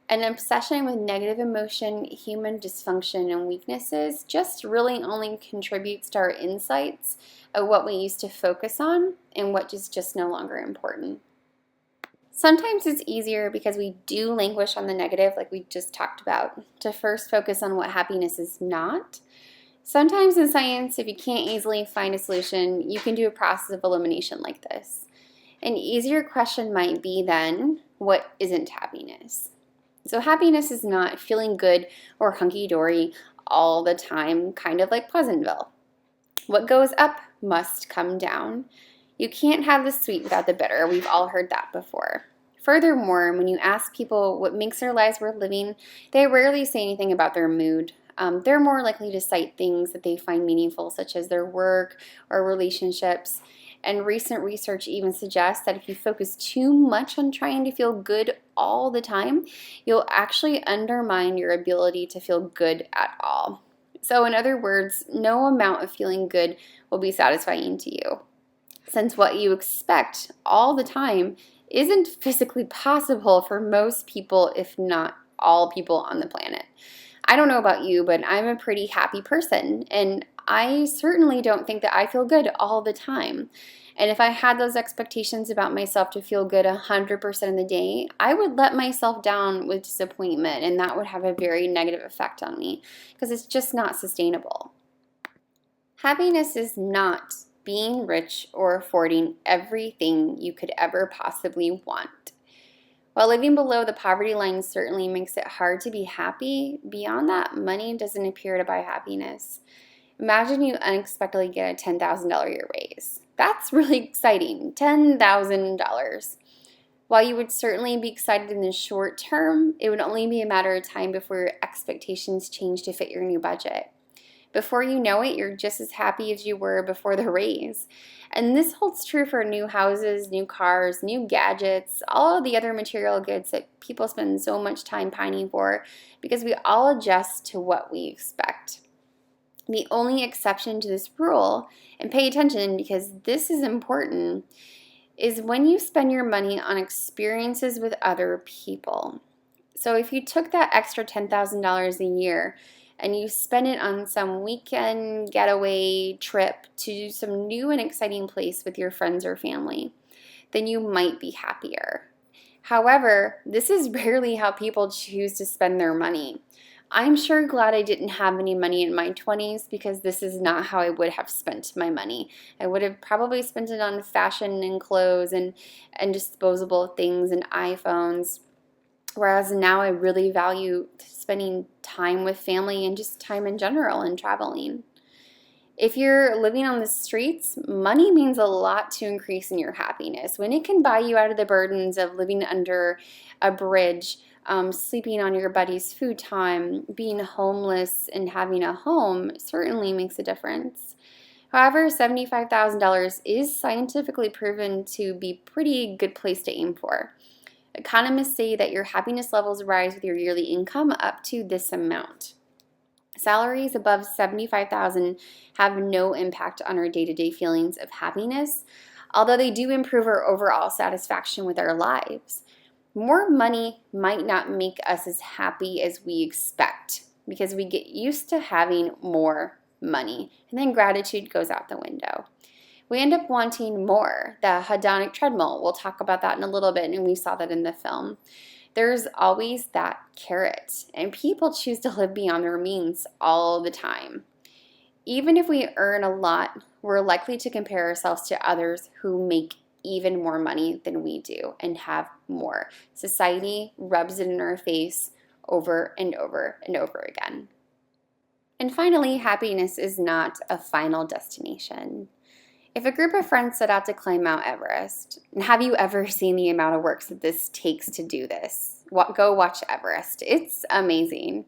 An obsession with negative emotion, human dysfunction, and weaknesses just really only contributes to our insights of what we used to focus on and what is just no longer important. Sometimes it's easier because we do languish on the negative, like we just talked about, to first focus on what happiness is not. Sometimes in science, if you can't easily find a solution, you can do a process of elimination like this. An easier question might be then, what isn't happiness? So happiness is not feeling good or hunky-dory all the time, kind of like Pleasantville. What goes up must come down. You can't have the sweet without the bitter. We've all heard that before. Furthermore, when you ask people what makes their lives worth living, they rarely say anything about their mood. They're more likely to cite things that they find meaningful, such as their work or relationships. And recent research even suggests that if you focus too much on trying to feel good all the time, you'll actually undermine your ability to feel good at all. So in other words, no amount of feeling good will be satisfying to you, since what you expect all the time isn't physically possible for most people, if not all people on the planet. I don't know about you, but I'm a pretty happy person, and I certainly don't think that I feel good all the time. And if I had those expectations about myself to feel good 100% of the day, I would let myself down with disappointment, and that would have a very negative effect on me because it's just not sustainable. Happiness is not being rich or affording everything you could ever possibly want. While living below the poverty line certainly makes it hard to be happy, beyond that, money doesn't appear to buy happiness. Imagine you unexpectedly get a $10,000 year raise. That's really exciting, $10,000. While you would certainly be excited in the short term, it would only be a matter of time before your expectations change to fit your new budget. Before you know it, you're just as happy as you were before the raise. And this holds true for new houses, new cars, new gadgets, all of the other material goods that people spend so much time pining for, because we all adjust to what we expect. The only exception to this rule, and pay attention because this is important, is when you spend your money on experiences with other people. So if you took that extra $10,000 a year and you spend it on some weekend getaway trip to some new and exciting place with your friends or family, then you might be happier. However, this is rarely how people choose to spend their money. I'm sure glad I didn't have any money in my 20s because this is not how I would have spent my money. I would have probably spent it on fashion and clothes and disposable things and iPhones. Whereas now I really value spending time with family and just time in general and traveling. If you're living on the streets, money means a lot to increasing your happiness. When it can buy you out of the burdens of living under a bridge, sleeping on your buddy's food time, being homeless, and having a home certainly makes a difference. However, $75,000 is scientifically proven to be a pretty good place to aim for. Economists say that your happiness levels rise with your yearly income up to this amount. Salaries above $75,000 have no impact on our day-to-day feelings of happiness, although they do improve our overall satisfaction with our lives. More money might not make us as happy as we expect because we get used to having more money, and then gratitude goes out the window. We end up wanting more. The hedonic treadmill, we'll talk about that in a little bit, and we saw that in the film. There's always that carrot, and people choose to live beyond their means all the time. Even if we earn a lot, we're likely to compare ourselves to others who make even more money than we do and have more. Society rubs it in our face over and over and over again. And finally, happiness is not a final destination. If a group of friends set out to climb Mount Everest, and have you ever seen the amount of work that this takes to do this? Go watch Everest. It's amazing.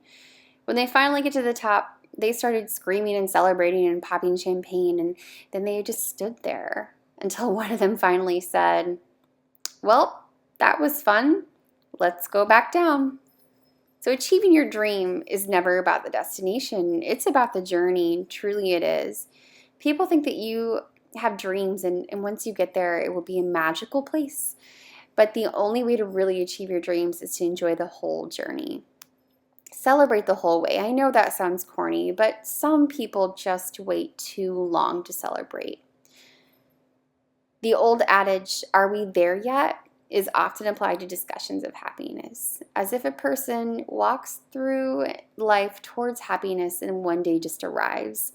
When they finally get to the top, they started screaming and celebrating and popping champagne, and then they just stood there until one of them finally said, "Well, that was fun. Let's go back down." So achieving your dream is never about the destination. It's about the journey. Truly it is. People think that you have dreams and once you get there, it will be a magical place. But the only way to really achieve your dreams is to enjoy the whole journey. Celebrate the whole way. I know that sounds corny, but some people just wait too long to celebrate. The old adage, "Are we there yet?" is often applied to discussions of happiness, as if a person walks through life towards happiness and one day just arrives.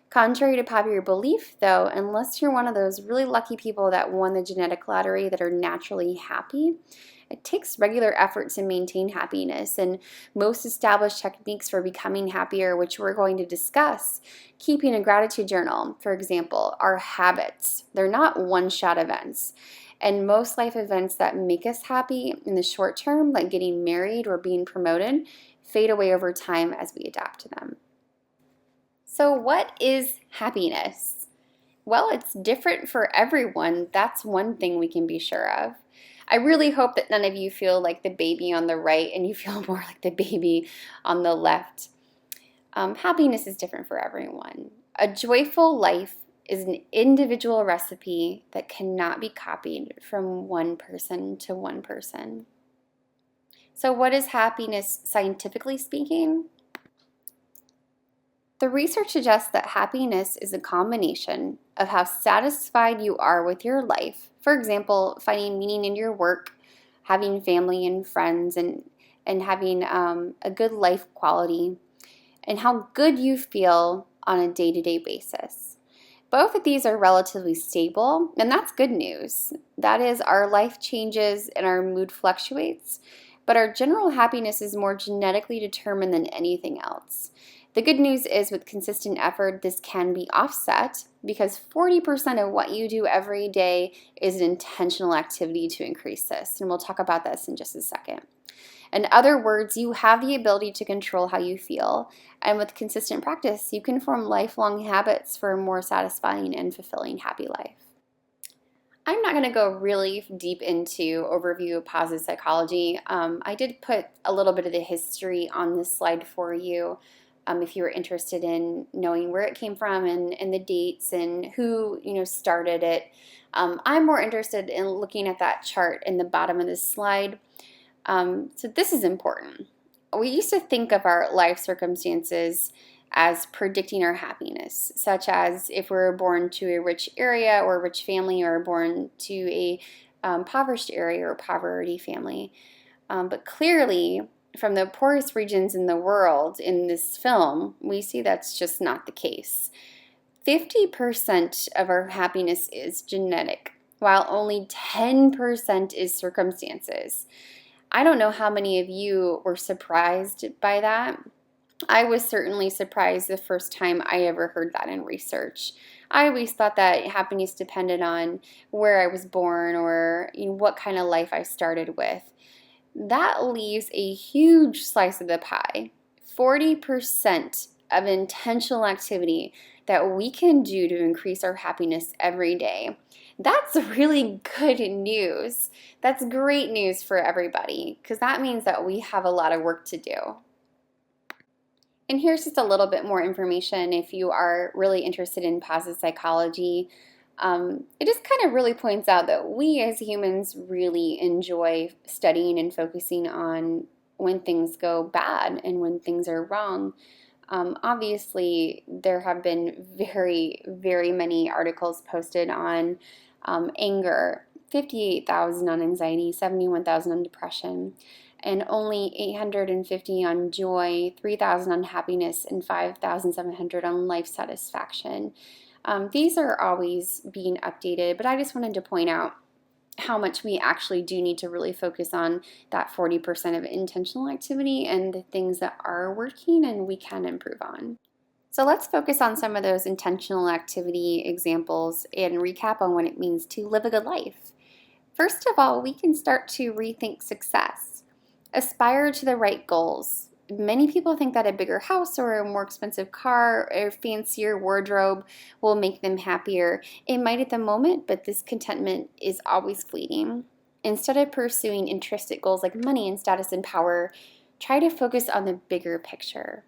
Contrary to popular belief, though, unless you're one of those really lucky people that won the genetic lottery that are naturally happy, it takes regular effort to maintain happiness, and most established techniques for becoming happier, which we're going to discuss, keeping a gratitude journal, for example, are habits. They're not one-shot events. And most life events that make us happy in the short term, like getting married or being promoted, fade away over time as we adapt to them. So what is happiness? Well, it's different for everyone. That's one thing we can be sure of. I really hope that none of you feel like the baby on the right and you feel more like the baby on the left. Happiness is different for everyone. A joyful life is an individual recipe that cannot be copied from one person to one person. So what is happiness scientifically speaking? The research suggests that happiness is a combination of how satisfied you are with your life. For example, finding meaning in your work, having family and friends, and having a good life quality, and how good you feel on a day-to-day basis. Both of these are relatively stable, and that's good news. That is, our life changes and our mood fluctuates, but our general happiness is more genetically determined than anything else. The good news is with consistent effort, this can be offset because 40% of what you do every day is an intentional activity to increase this, and we'll talk about this in just a second. In other words, you have the ability to control how you feel, and with consistent practice, you can form lifelong habits for a more satisfying and fulfilling happy life. I'm not going to go really deep into overview of positive psychology. I did put a little bit of the history on this slide for you. If you were interested in knowing where it came from and the dates and who started it. I'm more interested in looking at that chart in the bottom of this slide. So this is important. We used to think of our life circumstances as predicting our happiness, such as if we're born to a rich area or a rich family or born to a impoverished area or poverty family. But clearly, from the poorest regions in the world in this film, we see that's just not the case. 50% of our happiness is genetic, while only 10% is circumstances. I don't know how many of you were surprised by that. I was certainly surprised the first time I ever heard that in research. I always thought that happiness depended on where I was born or what kind of life I started with. That leaves a huge slice of the pie. 40% of intentional activity that we can do to increase our happiness every day. That's really good news. That's great news for everybody because that means that we have a lot of work to do. And here's just a little bit more information if you are really interested in positive psychology. It just kind of really points out that we as humans really enjoy studying and focusing on when things go bad and when things are wrong. Obviously, there have been very, very many articles posted on anger, 58,000 on anxiety, 71,000 on depression, and only 850 on joy, 3,000 on happiness, and 5,700 on life satisfaction. These are always being updated, but I just wanted to point out how much we actually do need to really focus on that 40% of intentional activity and the things that are working and we can improve on. So let's focus on some of those intentional activity examples and recap on what it means to live a good life. First of all, we can start to rethink success. Aspire to the right goals. Many people think that a bigger house or a more expensive car or fancier wardrobe will make them happier. It might at the moment, but this contentment is always fleeting. Instead of pursuing intrinsic goals like money and status and power, try to focus on the bigger picture.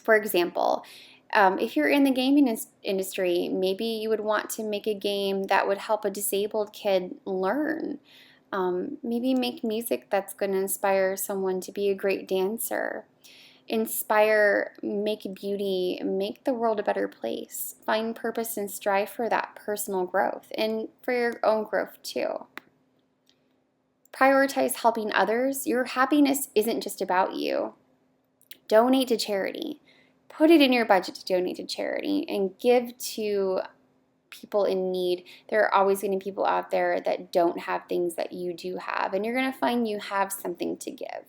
For example, if you're in the gaming industry, maybe you would want to make a game that would help a disabled kid learn. Maybe make music that's going to inspire someone to be a great dancer. Inspire, make beauty, make the world a better place. Find purpose and strive for that personal growth and for your own growth too. Prioritize helping others. Your happiness isn't just about you. Donate to charity. Put it in your budget to donate to charity and give to people in need. There are always going to be people out there that don't have things that you do have, and you're going to find you have something to give.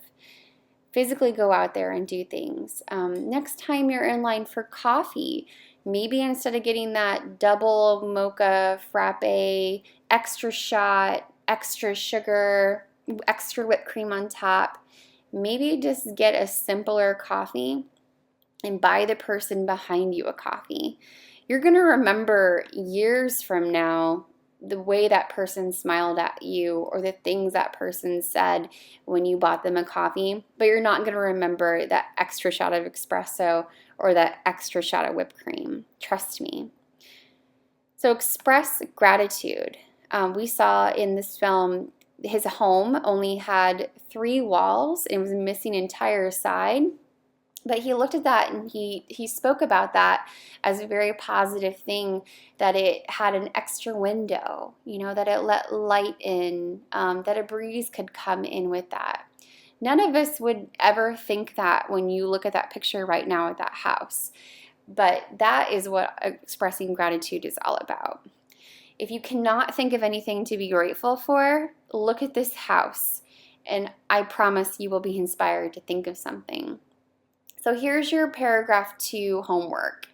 Physically go out there and do things. Next time you're in line for coffee, maybe instead of getting that double mocha frappe, extra shot, extra sugar, extra whipped cream on top, maybe just get a simpler coffee and buy the person behind you a coffee. You're going to remember years from now the way that person smiled at you or the things that person said when you bought them a coffee, but you're not going to remember that extra shot of espresso or that extra shot of whipped cream. Trust me. So express gratitude. We saw in this film his home only had 3 walls and was missing an entire side. But he looked at that and he spoke about that as a very positive thing, that it had an extra window, that it let light in, that a breeze could come in with that. None of us would ever think that when you look at that picture right now at that house. But that is what expressing gratitude is all about. If you cannot think of anything to be grateful for, look at this house, and I promise you will be inspired to think of something. So here's your paragraph 2 homework.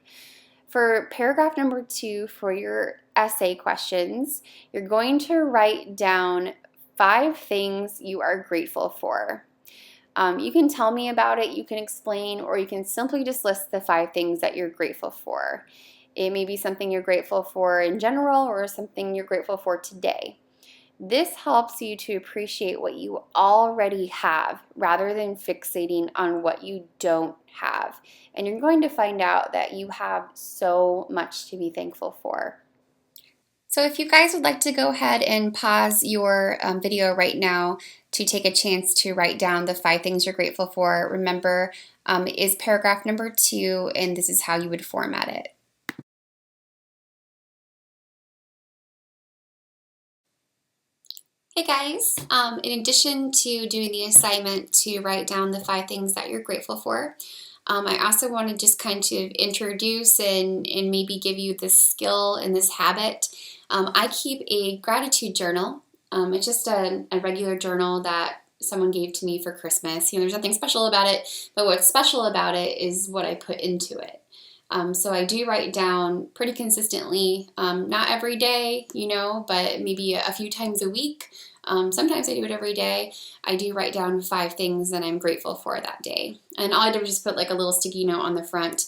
For paragraph number 2 for your essay questions, you're going to write down 5 things you are grateful for. You can tell me about it, you can explain, or you can simply just list the 5 things that you're grateful for. It may be something you're grateful for in general or something you're grateful for today. This helps you to appreciate what you already have rather than fixating on what you don't have. And you're going to find out that you have so much to be thankful for. So if you guys would like to go ahead and pause your video right now to take a chance to write down the 5 things you're grateful for, remember, is paragraph number 2, and this is how you would format it. Hey guys, in addition to doing the assignment to write down the 5 things that you're grateful for, I also want to just kind of introduce and maybe give you this skill and this habit. I keep a gratitude journal. It's just a regular journal that someone gave to me for Christmas. There's nothing special about it, but what's special about it is what I put into it. So I do write down pretty consistently, not every day, but maybe a few times a week. Sometimes I do it every day. I do write down 5 things that I'm grateful for that day. And all I do is just put like a little sticky note on the front,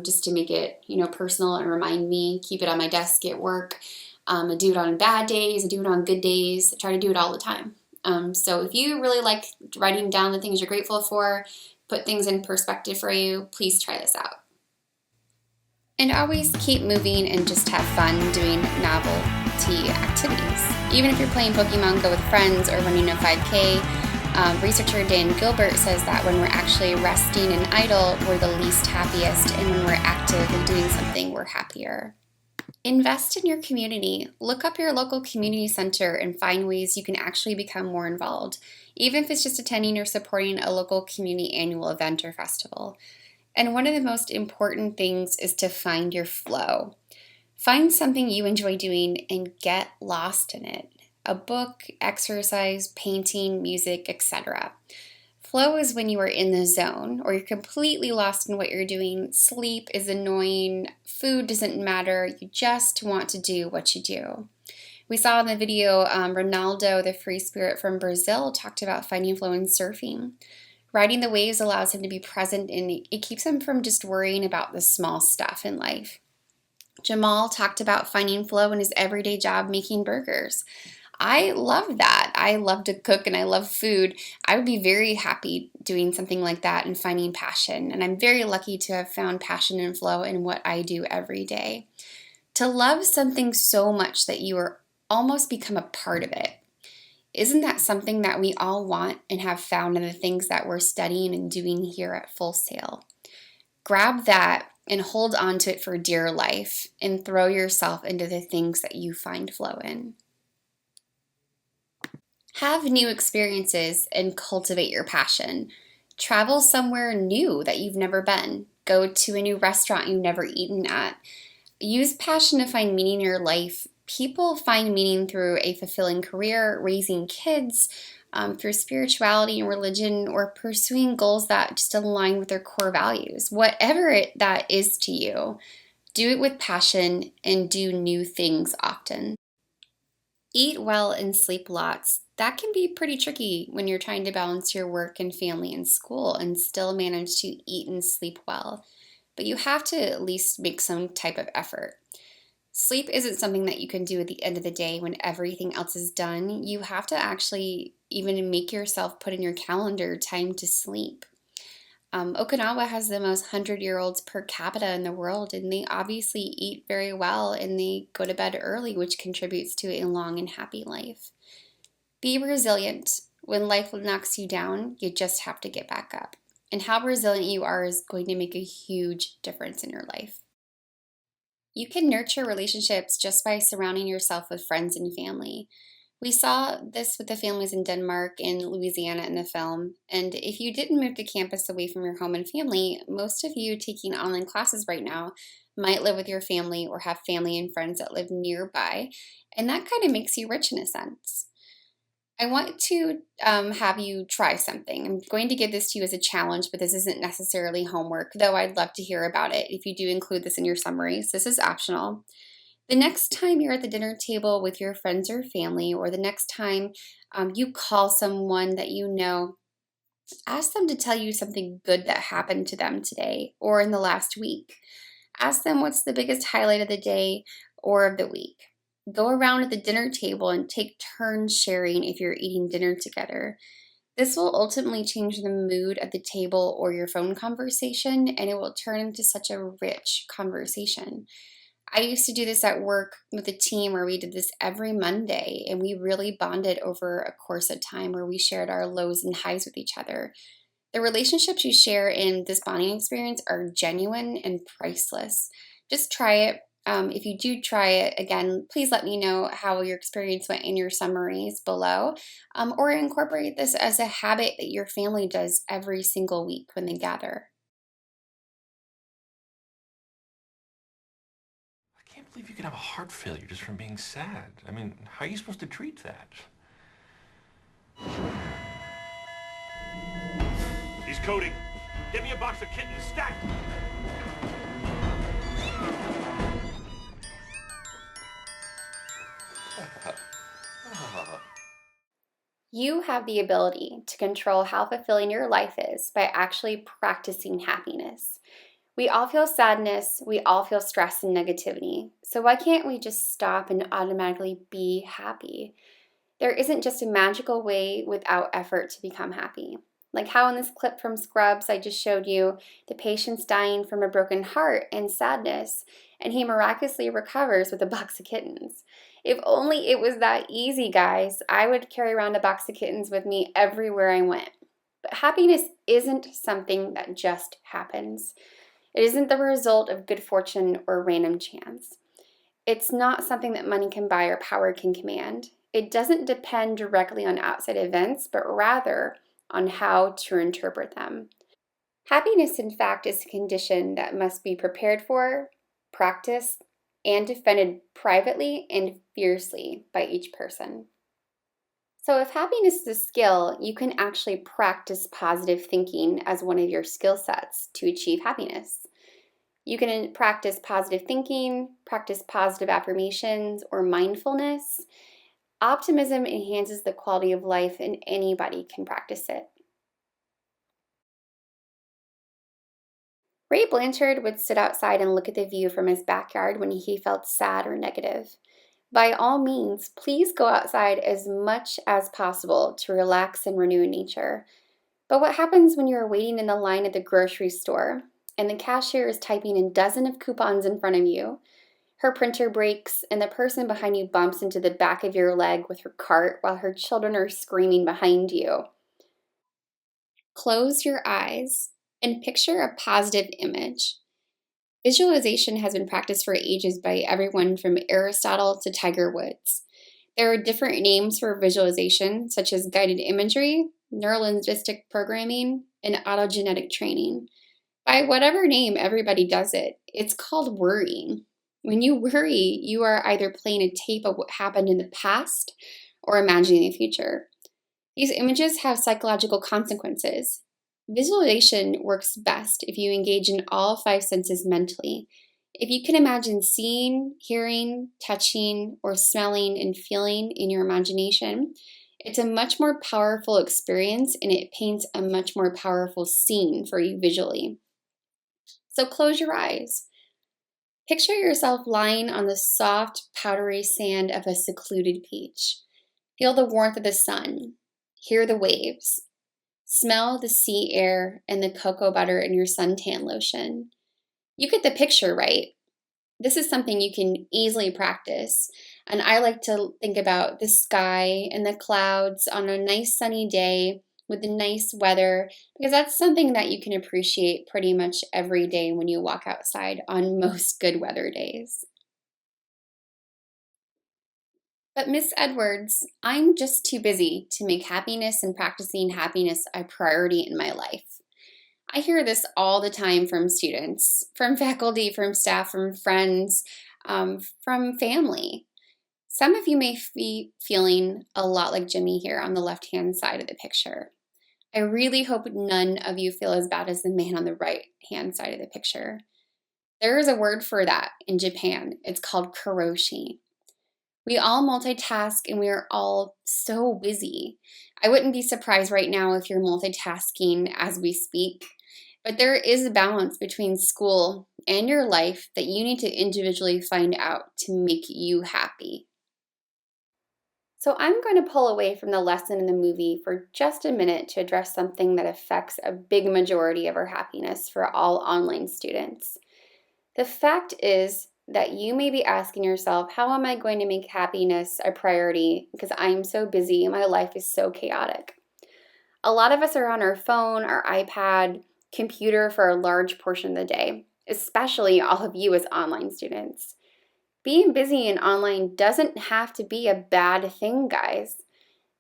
just to make it, personal and remind me, keep it on my desk at work. I do it on bad days. I do it on good days. I try to do it all the time. So if you really like writing down the things you're grateful for, put things in perspective for you, please try this out. And always keep moving and just have fun doing novelty activities. Even if you're playing Pokemon Go with friends or running a 5K, researcher Dan Gilbert says that when we're actually resting and idle, we're the least happiest, and when we're active and doing something, we're happier. Invest in your community. Look up your local community center and find ways you can actually become more involved, even if it's just attending or supporting a local community annual event or festival. And one of the most important things is to find your flow. Find something you enjoy doing and get lost in it. A book, exercise, painting, music, etc. Flow is when you are in the zone or you're completely lost in what you're doing. Sleep is annoying. Food doesn't matter. You just want to do what you do. We saw in the video, Ronaldo, the free spirit from Brazil, talked about finding flow in surfing. Riding the waves allows him to be present, and it keeps him from just worrying about the small stuff in life. Jamal talked about finding flow in his everyday job making burgers. I love that. I love to cook and I love food. I would be very happy doing something like that and finding passion. And I'm very lucky to have found passion and flow in what I do every day. To love something so much that you are almost become a part of it. Isn't that something that we all want and have found in the things that we're studying and doing here at Full Sail? Grab that and hold on to it for dear life and throw yourself into the things that you find flow in. Have new experiences and cultivate your passion. Travel somewhere new that you've never been. Go to a new restaurant you've never eaten at. Use passion to find meaning in your life. People find meaning through a fulfilling career, raising kids, through spirituality and religion, or pursuing goals that just align with their core values. Whatever that is to you, do it with passion and do new things often. Eat well and sleep lots. That can be pretty tricky when you're trying to balance your work and family and school and still manage to eat and sleep well. But you have to at least make some type of effort. Sleep isn't something that you can do at the end of the day when everything else is done. You have to actually even make yourself put in your calendar time to sleep. Okinawa has the most 100-year-olds per capita in the world, and they obviously eat very well and they go to bed early, which contributes to a long and happy life. Be resilient. When life knocks you down, you just have to get back up. And how resilient you are is going to make a huge difference in your life. You can nurture relationships just by surrounding yourself with friends and family. We saw this with the families in Denmark and Louisiana in the film. And if you didn't move to campus away from your home and family, most of you taking online classes right now might live with your family or have family and friends that live nearby. And that kind of makes you rich in a sense. I want to have you try something. I'm going to give this to you as a challenge, but this isn't necessarily homework, though I'd love to hear about it if you do include this in your summaries. This is optional. The next time you're at the dinner table with your friends or family, or the next time you call someone that you know, ask them to tell you something good that happened to them today or in the last week. Ask them what's the biggest highlight of the day or of the week. Go around at the dinner table and take turns sharing if you're eating dinner together. This will ultimately change the mood at the table or your phone conversation, and it will turn into such a rich conversation. I used to do this at work with a team where we did this every Monday, and we really bonded over a course of time where we shared our lows and highs with each other. The relationships you share in this bonding experience are genuine and priceless. Just try it. If you do try it, again, please let me know how your experience went in your summaries below, or incorporate this as a habit that your family does every single week when they gather. I can't believe you could have a heart failure just from being sad. I mean, how are you supposed to treat that? He's coding. Get me a box of kittens, stat! You have the ability to control how fulfilling your life is by actually practicing happiness. We all feel sadness, we all feel stress and negativity. So why can't we just stop and automatically be happy? There isn't just a magical way without effort to become happy. Like how in this clip from Scrubs I just showed you, the patient's dying from a broken heart and sadness, and he miraculously recovers with a box of kittens. If only it was that easy, guys. I would carry around a box of kittens with me everywhere I went. But happiness isn't something that just happens. It isn't the result of good fortune or random chance. It's not something that money can buy or power can command. It doesn't depend directly on outside events, but rather on how to interpret them. Happiness, in fact, is a condition that must be prepared for, practiced, and defended privately and fiercely by each person. So if happiness is a skill, you can actually practice positive thinking as one of your skill sets to achieve happiness. You can practice positive thinking, practice positive affirmations or mindfulness. Optimism enhances the quality of life and anybody can practice it. Ray Blanchard would sit outside and look at the view from his backyard when he felt sad or negative. By all means, please go outside as much as possible to relax and renew nature. But what happens when you're waiting in the line at the grocery store and the cashier is typing in dozens of coupons in front of you? Her printer breaks and the person behind you bumps into the back of your leg with her cart while her children are screaming behind you. Close your eyes and picture a positive image. Visualization has been practiced for ages by everyone from Aristotle to Tiger Woods. There are different names for visualization, such as guided imagery, neurolinguistic programming, and autogenetic training. By whatever name everybody does it, it's called worrying. When you worry, you are either playing a tape of what happened in the past or imagining the future. These images have psychological consequences. Visualization works best if you engage in all 5 senses mentally. If you can imagine seeing, hearing, touching, or smelling and feeling in your imagination, it's a much more powerful experience and it paints a much more powerful scene for you visually. So close your eyes. Picture yourself lying on the soft, powdery sand of a secluded beach. Feel the warmth of the sun. Hear the waves. Smell the sea air and the cocoa butter in your suntan lotion. You get the picture, right? This is something you can easily practice. And I like to think about the sky and the clouds on a nice sunny day with the nice weather, because that's something that you can appreciate pretty much every day when you walk outside on most good weather days. But Miss Edwards, I'm just too busy to make happiness and practicing happiness a priority in my life. I hear this all the time from students, from faculty, from staff, from friends, from family. Some of you may be feeling a lot like Jimmy here on the left-hand side of the picture. I really hope none of you feel as bad as the man on the right-hand side of the picture. There is a word for that in Japan. It's called karoshi. We all multitask and we are all so busy. I wouldn't be surprised right now if you're multitasking as we speak, but there is a balance between school and your life that you need to individually find out to make you happy. So I'm going to pull away from the lesson in the movie for just a minute to address something that affects a big majority of our happiness for all online students. The fact is that you may be asking yourself, how am I going to make happiness a priority because I'm so busy and my life is so chaotic? A lot of us are on our phone, our iPad, computer for a large portion of the day, especially all of you as online students. Being busy and online doesn't have to be a bad thing, guys.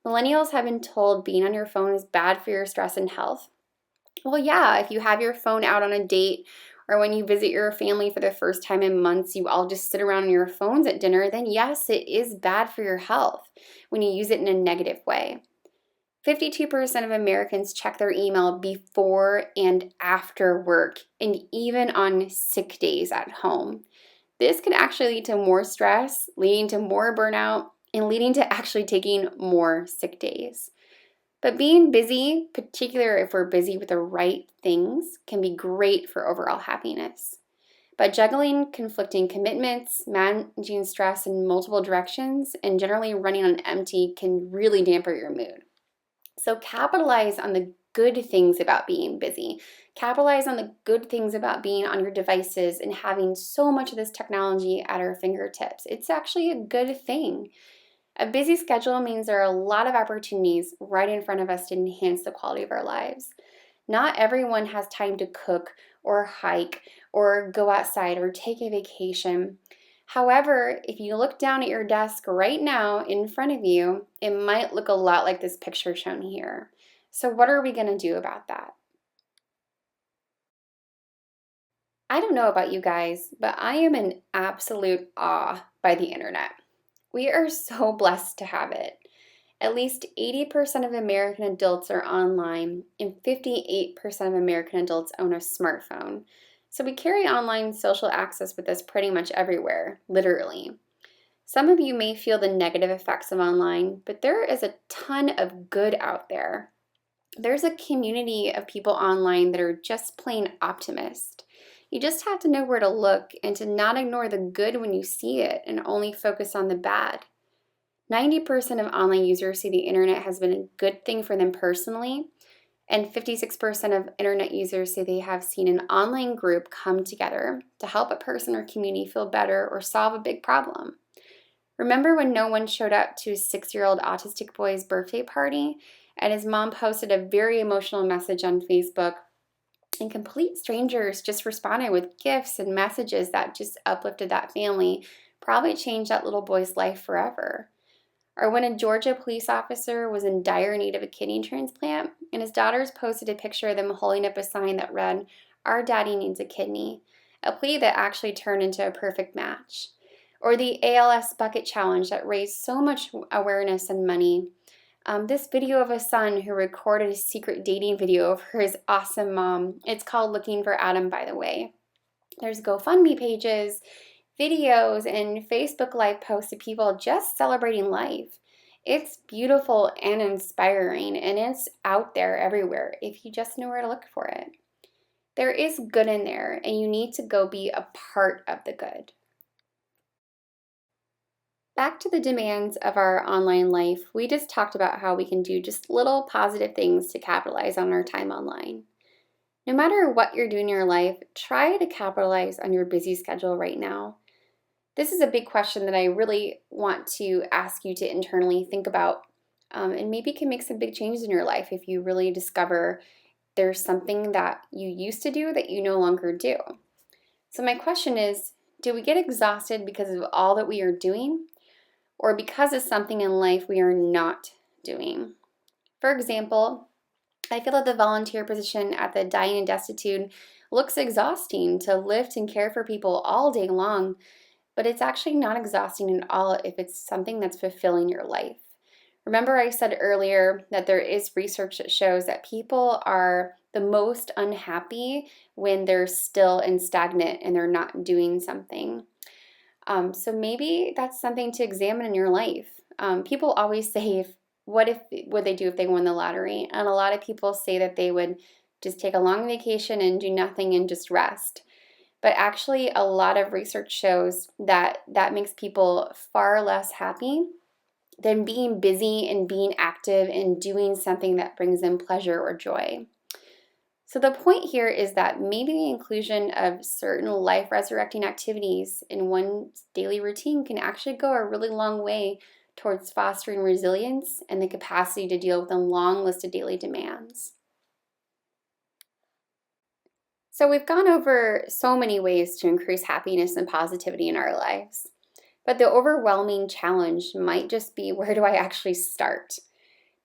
Millennials have been told being on your phone is bad for your stress and health. Well, yeah, if you have your phone out on a date or when you visit your family for the first time in months, you all just sit around on your phones at dinner, then yes, it is bad for your health when you use it in a negative way. 52% of Americans check their email before and after work, and even on sick days at home. This can actually lead to more stress, leading to more burnout, and leading to actually taking more sick days. But being busy, particularly if we're busy with the right things, can be great for overall happiness. But juggling conflicting commitments, managing stress in multiple directions, and generally running on empty can really dampen your mood. So capitalize on the good things about being busy. Capitalize on the good things about being on your devices and having so much of this technology at our fingertips. It's actually a good thing. A busy schedule means there are a lot of opportunities right in front of us to enhance the quality of our lives. Not everyone has time to cook or hike or go outside or take a vacation. However, if you look down at your desk right now in front of you, it might look a lot like this picture shown here. So what are we going to do about that? I don't know about you guys, but I am in absolute awe by the internet. We are so blessed to have it. At least 80% of American adults are online, and 58% of American adults own a smartphone. So we carry online social access with us pretty much everywhere, literally. Some of you may feel the negative effects of online, but there is a ton of good out there. There's a community of people online that are just plain optimists. You just have to know where to look and to not ignore the good when you see it and only focus on the bad. 90% of online users see the internet has been a good thing for them personally, and 56% of internet users say they have seen an online group come together to help a person or community feel better or solve a big problem. Remember when no one showed up to his 6-year-old autistic boy's birthday party and his mom posted a very emotional message on Facebook, and complete strangers just responded with gifts and messages that just uplifted that family, probably changed that little boy's life forever? Or when a Georgia police officer was in dire need of a kidney transplant and his daughters posted a picture of them holding up a sign that read, "Our daddy needs a kidney," a plea that actually turned into a perfect match. Or the ALS Bucket Challenge that raised so much awareness and money. This video of a son who recorded a secret dating video for his awesome mom. It's called Looking for Adam, by the way. There's GoFundMe pages, videos, and Facebook Live posts of people just celebrating life. It's beautiful and inspiring, and it's out there everywhere if you just know where to look for it. There is good in there, and you need to go be a part of the good. Back to the demands of our online life, we just talked about how we can do just little positive things to capitalize on our time online. No matter what you're doing in your life, try to capitalize on your busy schedule right now. This is a big question that I really want to ask you to internally think about, and maybe can make some big changes in your life if you really discover there's something that you used to do that you no longer do. So my question is, do we get exhausted because of all that we are doing, or because of something in life we are not doing? For example, I feel that the volunteer position at the Dying and Destitute looks exhausting to lift and care for people all day long, but it's actually not exhausting at all if it's something that's fulfilling your life. Remember I said earlier that there is research that shows that people are the most unhappy when they're still and stagnant and they're not doing something. So maybe that's something to examine in your life. People always say, what would they do if they won the lottery? And a lot of people say that they would just take a long vacation and do nothing and just rest. But actually, a lot of research shows that that makes people far less happy than being busy and being active and doing something that brings them pleasure or joy. So the point here is that maybe the inclusion of certain life-resurrecting activities in one's daily routine can actually go a really long way towards fostering resilience and the capacity to deal with a long list of daily demands. So we've gone over so many ways to increase happiness and positivity in our lives, but the overwhelming challenge might just be, where do I actually start?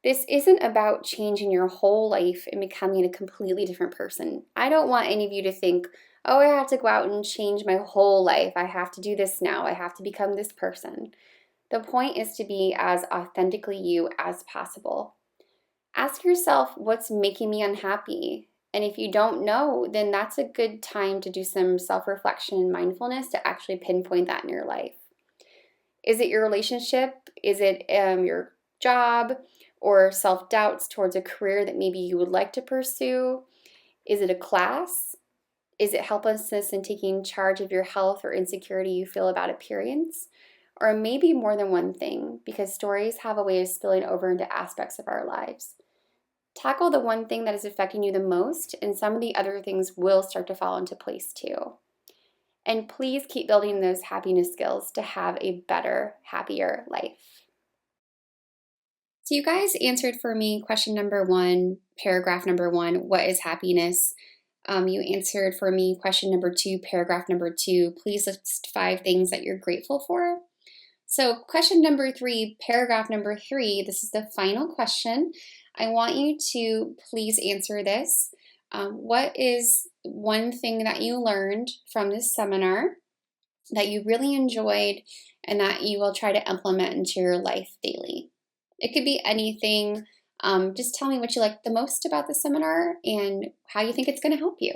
This isn't about changing your whole life and becoming a completely different person. I don't want any of you to think, oh, I have to go out and change my whole life. I have to do this now. I have to become this person. The point is to be as authentically you as possible. Ask yourself, what's making me unhappy? And if you don't know, then that's a good time to do some self-reflection and mindfulness to actually pinpoint that in your life. Is it your relationship? Is it your job? Or self-doubts towards a career that maybe you would like to pursue? Is it a class? Is it helplessness in taking charge of your health or insecurity you feel about appearance? Or maybe more than one thing, because stories have a way of spilling over into aspects of our lives. Tackle the one thing that is affecting you the most, and some of the other things will start to fall into place too. And please keep building those happiness skills to have a better, happier life. So you guys answered for me question number 1, paragraph number 1, what is happiness? You answered for me question number 2, paragraph number 2, please list 5 things that you're grateful for. So question number 3, paragraph number 3, this is the final question. I want you to please answer this. What is one thing that you learned from this seminar that you really enjoyed and that you will try to implement into your life daily? It could be anything. Just tell me what you liked the most about the seminar and how you think it's going to help you.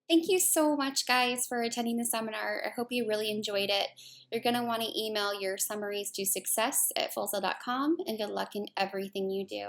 Thank you so much, guys, for attending the seminar. I hope you really enjoyed it. You're going to want to email your summaries to success@fulza.com, and good luck in everything you do.